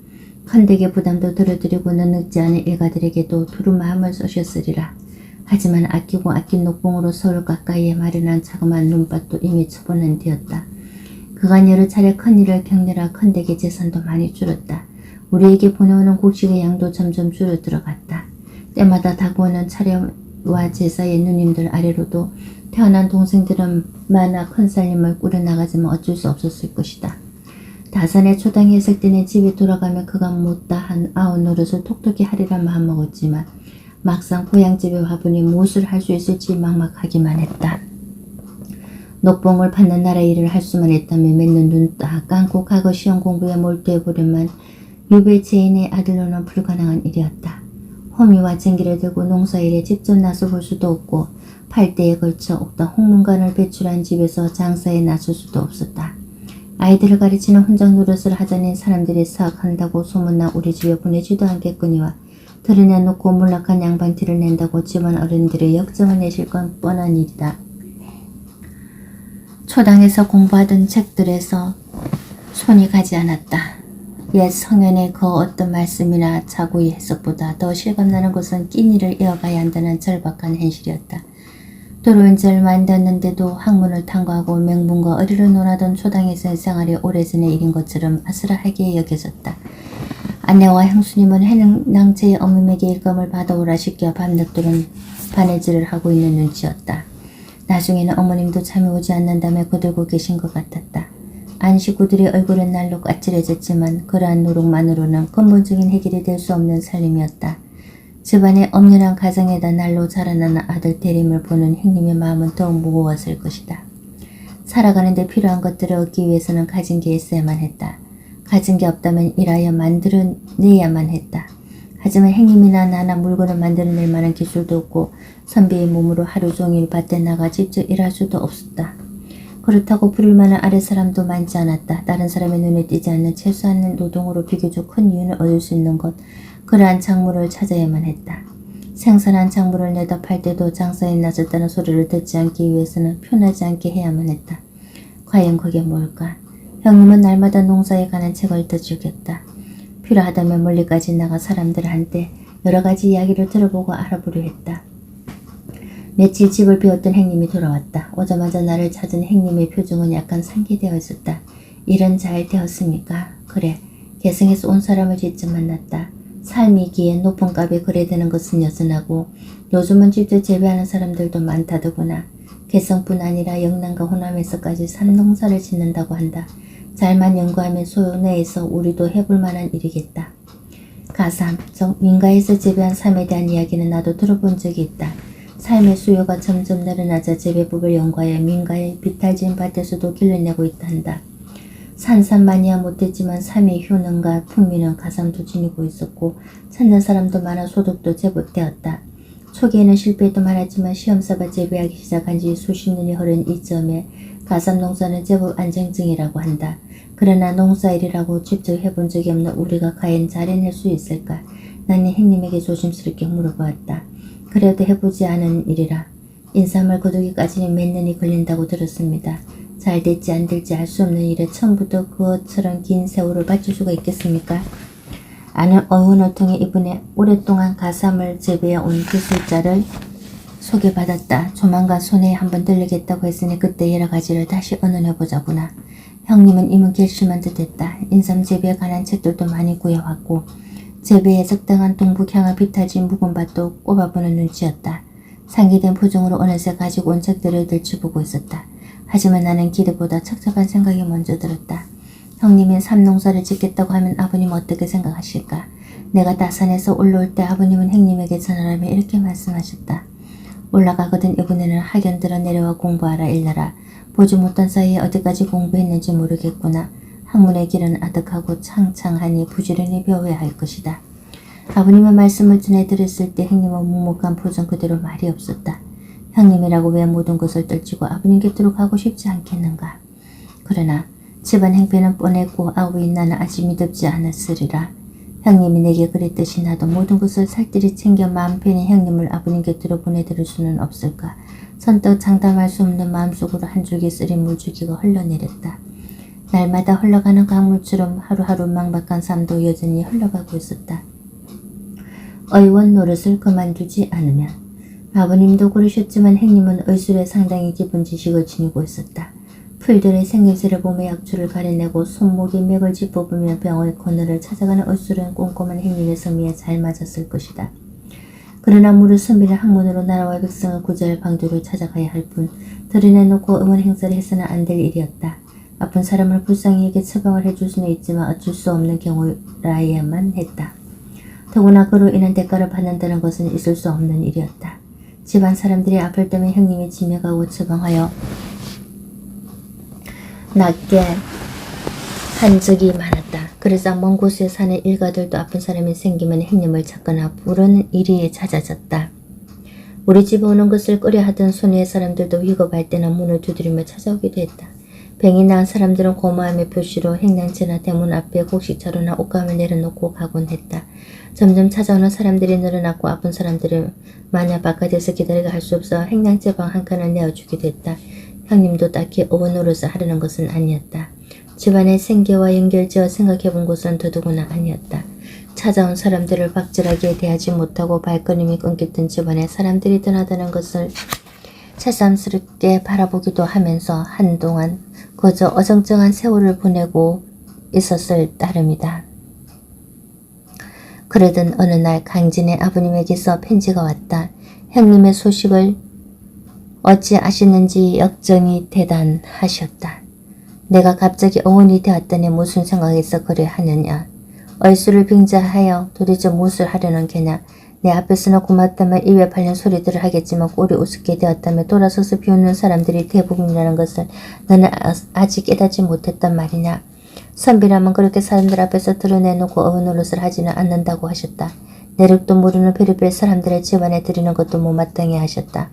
큰 댁의 부담도 덜어드리고 넉넉지 않은 일가들에게도 두루 마음을 쏘셨으리라. 하지만 아끼고 아낀 녹봉으로 서울 가까이에 마련한 자그마한 눈밭도 이미 처분은 되었다. 그간 여러 차례 큰일을 겪느라 큰 댁의 재산도 많이 줄었다. 우리에게 보내오는 곡식의 양도 점점 줄어들어갔다. 때마다 다가오는 차례와 제사의 누님들 아래로도 태어난 동생들은 만화 큰 살림을 꾸려나가지만 어쩔 수 없었을 것이다. 다산에 초당에 있을 때는 집에 돌아가며 그가 못다한 아웃 노릇을 톡톡히 하리라 마음먹었지만 막상 고향집에 와보니 무엇을 할 수 있을지 막막하기만 했다. 녹봉을 받는 나라 일을 할 수만 있다면 맨눈 눈 딱 감고 과거 시험 공부에 몰두해보려만 유배 제인의 아들로는 불가능한 일이었다. 호미와 쟁기를 들고 농사일에 직접 나서볼 수도 없고 8대에 걸쳐 옥다 홍문관을 배출한 집에서 장사에 나설 수도 없었다. 아이들을 가르치는 혼장 노릇을 하자니 사람들이 사악한다고 소문나 우리 집에 보내지도 않겠거니와 드러내놓고 몰락한 양반티를 낸다고 집안 어른들의 역정을 내실 건 뻔한 일이다. 초당에서 공부하던 책들에서 손이 가지 않았다. 옛 성현의 그 어떤 말씀이나 자고의 해석보다 더 실감나는 것은 끼니를 이어가야 한다는 절박한 현실이었다. 들어온 지 얼마 안 됐는데도 학문을 탐구하고 명분과 의리를 논하던 초당에서의 생활이 오래전의 일인 것처럼 아슬하게 여겨졌다. 아내와 형수님은 해낭제의 어머님에게 일감을 받아오라 시켜 밤늦도록 바느질을 하고 있는 눈치였다. 나중에는 어머님도 잠이 오지 않는다며 거들고 계신 것 같았다. 안 식구들의 얼굴은 날로 까칠해졌지만 그러한 노력만으로는 근본적인 해결이 될 수 없는 살림이었다. 집안의 엄연한 가정에다 날로 자라나는 아들 대림을 보는 형님의 마음은 더욱 무거웠을 것이다. 살아가는 데 필요한 것들을 얻기 위해서는 가진 게 있어야만 했다. 가진 게 없다면 일하여 만들어내야만 했다. 하지만 형님이나 나나 물건을 만들어낼 만한 기술도 없고 선비의 몸으로 하루 종일 밭에 나가 직접 일할 수도 없었다. 그렇다고 부릴 만한 아랫사람도 많지 않았다. 다른 사람의 눈에 띄지 않는 최소한의 노동으로 비교적 큰 이윤을 얻을 수 있는 것, 그러한 작물을 찾아야만 했다. 생산한 작물을 내다 팔 때도 장사에 나섰다는 소리를 듣지 않기 위해서는 편하지 않게 해야만 했다. 과연 그게 뭘까? 형님은 날마다 농사에 관한 책을 떠주겠다. 필요하다면 멀리까지 나가 사람들한테 여러 가지 이야기를 들어보고 알아보려 했다. 며칠 집을 비웠던 형님이 돌아왔다. 오자마자 나를 찾은 형님의 표정은 약간 상기되어 있었다. 일은 잘 되었습니까? 그래. 개성에서 온 사람을 직접 만났다. 삶이 기에 높은 값에 거래되는 것은 여전하고 요즘은 직접 재배하는 사람들도 많다더구나. 개성뿐 아니라 영남과 호남에서까지 산농사를 짓는다고 한다. 잘만 연구하면 소요 내에서 우리도 해볼 만한 일이겠다. 가삼, 즉 민가에서 재배한 삶에 대한 이야기는 나도 들어본 적이 있다. 삶의 수요가 점점 늘어나자 재배법을 연구하여 민가의 비탈진 밭에서도 길러내고 있다 한다. 산산만이야 못했지만 삶의 효능과 풍미는 가삼도 지니고 있었고 찾는 사람도 많아 소득도 제법 되었다. 초기에는 실패도 많았지만 시험사바 재배하기 시작한 지 수십 년이 흐른 이점에 가삼 농사는 제법 안정적이라고 한다. 그러나 농사일이라고 직접 해본 적이 없는 우리가 과연 잘해낼 수 있을까? 나는 형님에게 조심스럽게 물어보았다. 그래도 해보지 않은 일이라 인삼을 거두기까지는 몇 년이 걸린다고 들었습니다. 잘 될지 안 될지 알 수 없는 일에 처음부터 그것처럼 긴 세월을 바칠 수가 있겠습니까? 아는 어흥을 통해 이번에 오랫동안 가삼을 재배해 온 기술자를 소개받았다. 조만간 손에 한번 들리겠다고 했으니 그때 여러 가지를 다시 의논해보자구나. 형님은 이문 결심한 듯 했다. 인삼 재배에 관한 책들도 많이 구해왔고 재배에 적당한 동북향을 비타진 묵은 밭도 꼽아보는 눈치였다. 상기된 표정으로 어느새 가지고 온 책들을 들춰보고 있었다. 하지만 나는 기대보다 척척한 생각이 먼저 들었다. 형님이 삼농사를 짓겠다고 하면 아버님 어떻게 생각하실까? 내가 다산에서 올라올 때 아버님은 형님에게 전화하며 이렇게 말씀하셨다. 올라가거든 이번에는 학연들어 내려와 공부하라 일러라. 보지 못한 사이에 어디까지 공부했는지 모르겠구나. 학문의 길은 아득하고 창창하니 부지런히 배워야 할 것이다. 아버님의 말씀을 전해 들었을 때 형님은 묵묵한 표정 그대로 말이 없었다. 형님이라고 왜 모든 것을 떨치고 아버님 곁으로 가고 싶지 않겠는가. 그러나 집안 행패는 뻔했고 아우인 나는 아직 믿었지 않았으리라. 형님이 내게 그랬듯이 나도 모든 것을 살뜰히 챙겨 마음 편히 형님을 아버님 곁으로 보내드릴 수는 없을까. 선뜻 장담할 수 없는 마음속으로 한 줄기 쓰린 물줄기가 흘러내렸다. 날마다 흘러가는 강물처럼 하루하루 망박한 삶도 여전히 흘러가고 있었다. 의원 노릇을 그만두지 않으면. 아버님도 그러셨지만 형님은 의술에 상당히 깊은 지식을 지니고 있었다. 풀들의 생김새를 보며 약초를 가려내고 손목에 맥을 짚어보며 병의 코너를 찾아가는 의술은 꼼꼼한 형님의 성미에 잘 맞았을 것이다. 그러나 무릇 선비는 학문으로 나라와 백성을 구제할 방도를 찾아가야 할 뿐 드러내놓고 음원 행사를 해서는 안 될 일이었다. 아픈 사람을 불쌍히 여겨 처방을 해줄 수는 있지만 어쩔 수 없는 경우라야만 했다. 더구나 그로 인한 대가를 받는다는 것은 있을 수 없는 일이었다. 집안 사람들이 아플 때면 형님이 지명하고 처방하여 낫게 한 적이 많았다. 그래서 먼 곳에 사는 일가들도 아픈 사람이 생기면 형님을 찾거나 부르는 일이 잦아졌다. 우리 집에 오는 것을 꺼려하던 손해의 사람들도 위급할 때는 문을 두드리며 찾아오기도 했다. 병이 나은 사람들은 고마움의 표시로 행랑채나 대문 앞에 곡식자루나 옷감을 내려놓고 가곤 했다. 점점 찾아오는 사람들이 늘어났고 아픈 사람들을 마냥 바깥에서 기다리게 할 수 없어 행랑채 방 한 칸을 내어주기도 했다. 형님도 딱히 어부 노릇을 하려는 것은 아니었다. 집안의 생계와 연결지어 생각해본 것은 더더구나 아니었다. 찾아온 사람들을 박절하게 대하지 못하고 발걸음이 끊겼던 집안에 사람들이 떠나다는 것을 새삼스럽게 바라보기도 하면서 한동안 그저 어정쩡한 세월을 보내고 있었을 따름이다. 그러던 어느 날 강진의 아버님에게서 편지가 왔다. 형님의 소식을 어찌 아시는지 역정이 대단하셨다. 내가 갑자기 어원이 되었다니 무슨 생각에서 그래 하느냐. 얼쑤를 빙자하여 도대체 무엇을 하려는 게냐. 내 앞에서는 고맙다며 입에 발린 소리들을 하겠지만 꼴이 우습게 되었다며 돌아서서 비웃는 사람들이 대부분이라는 것을 너는 아직 깨닫지 못했단 말이냐. 선비라면 그렇게 사람들 앞에서 드러내놓고 어원 노릇을 하지는 않는다고 하셨다. 내륙도 모르는 별의별 사람들의 집안에 들이는 것도 못마땅해 하셨다.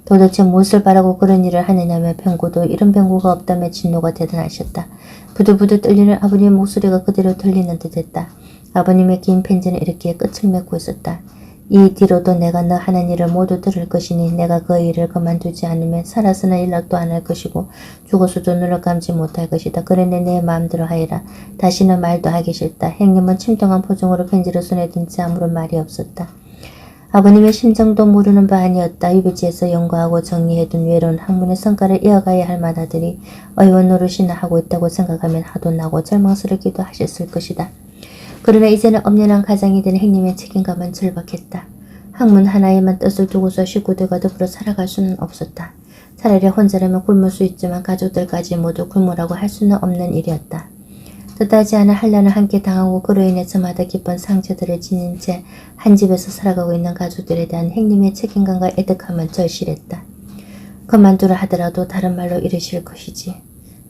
도대체 무엇을 바라고 그런 일을 하느냐며 병고도 이런 병고가 없다며 진노가 대단하셨다. 부들부들 떨리는 아버님의 목소리가 그대로 들리는 듯했다. 아버님의 긴 편지는 이렇게 끝을 맺고 있었다. 이 뒤로도 내가 너 하는 일을 모두 들을 것이니 내가 그 일을 그만두지 않으면 살아서는 연락도 안 할 것이고 죽어서도 눈을 감지 못할 것이다. 그러니 내 마음대로 하여라. 다시는 말도 하기 싫다. 형님은 침통한 표정으로 편지를 손에 든 채 아무런 말이 없었다. 아버님의 심정도 모르는 바 아니었다. 유배지에서 연구하고 정리해둔 외로운 학문의 성과를 이어가야 할 맏아들이 의원 노릇이나 하고 있다고 생각하면 화도 나고 절망스럽기도 하셨을 것이다. 그러나 이제는 엄연한 가장이 된 형님의 책임감은 절박했다. 학문 하나에만 뜻을 두고서 식구들과 더불어 살아갈 수는 없었다. 차라리 혼자라면 굶을 수 있지만 가족들까지 모두 굶으라고 할 수는 없는 일이었다. 뜻하지 않은 한란을 함께 당하고 그로 인해 저마다 깊은 상처들을 지닌 채 한 집에서 살아가고 있는 가족들에 대한 형님의 책임감과 애틋함은 절실했다. 그만두라 하더라도 다른 말로 이르실 것이지.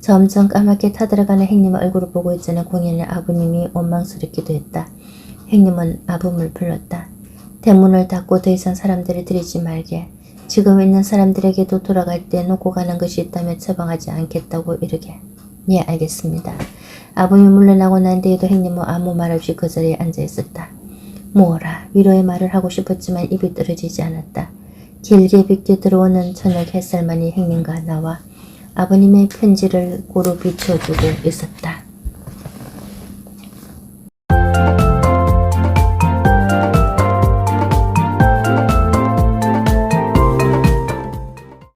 점점 까맣게 타들어가는 형님의 얼굴을 보고 있자는 공연의 아버님이 원망스럽기도 했다. 형님은 아픔을 불렀다. 대문을 닫고 더 이상 사람들을 들이지 말게. 지금 있는 사람들에게도 돌아갈 때 놓고 가는 것이 있다면 처방하지 않겠다고 이르게. 예, 알겠습니다. 아버님이 물러나고 난 뒤에도 형님은 아무 말 없이 그 자리에 앉아 있었다. 뭐라 위로의 말을 하고 싶었지만 입이 떨어지지 않았다. 길게 빗게 들어오는 저녁 햇살만이 형님과 나와 아버님의 편지를 고루 비춰주고 있었다.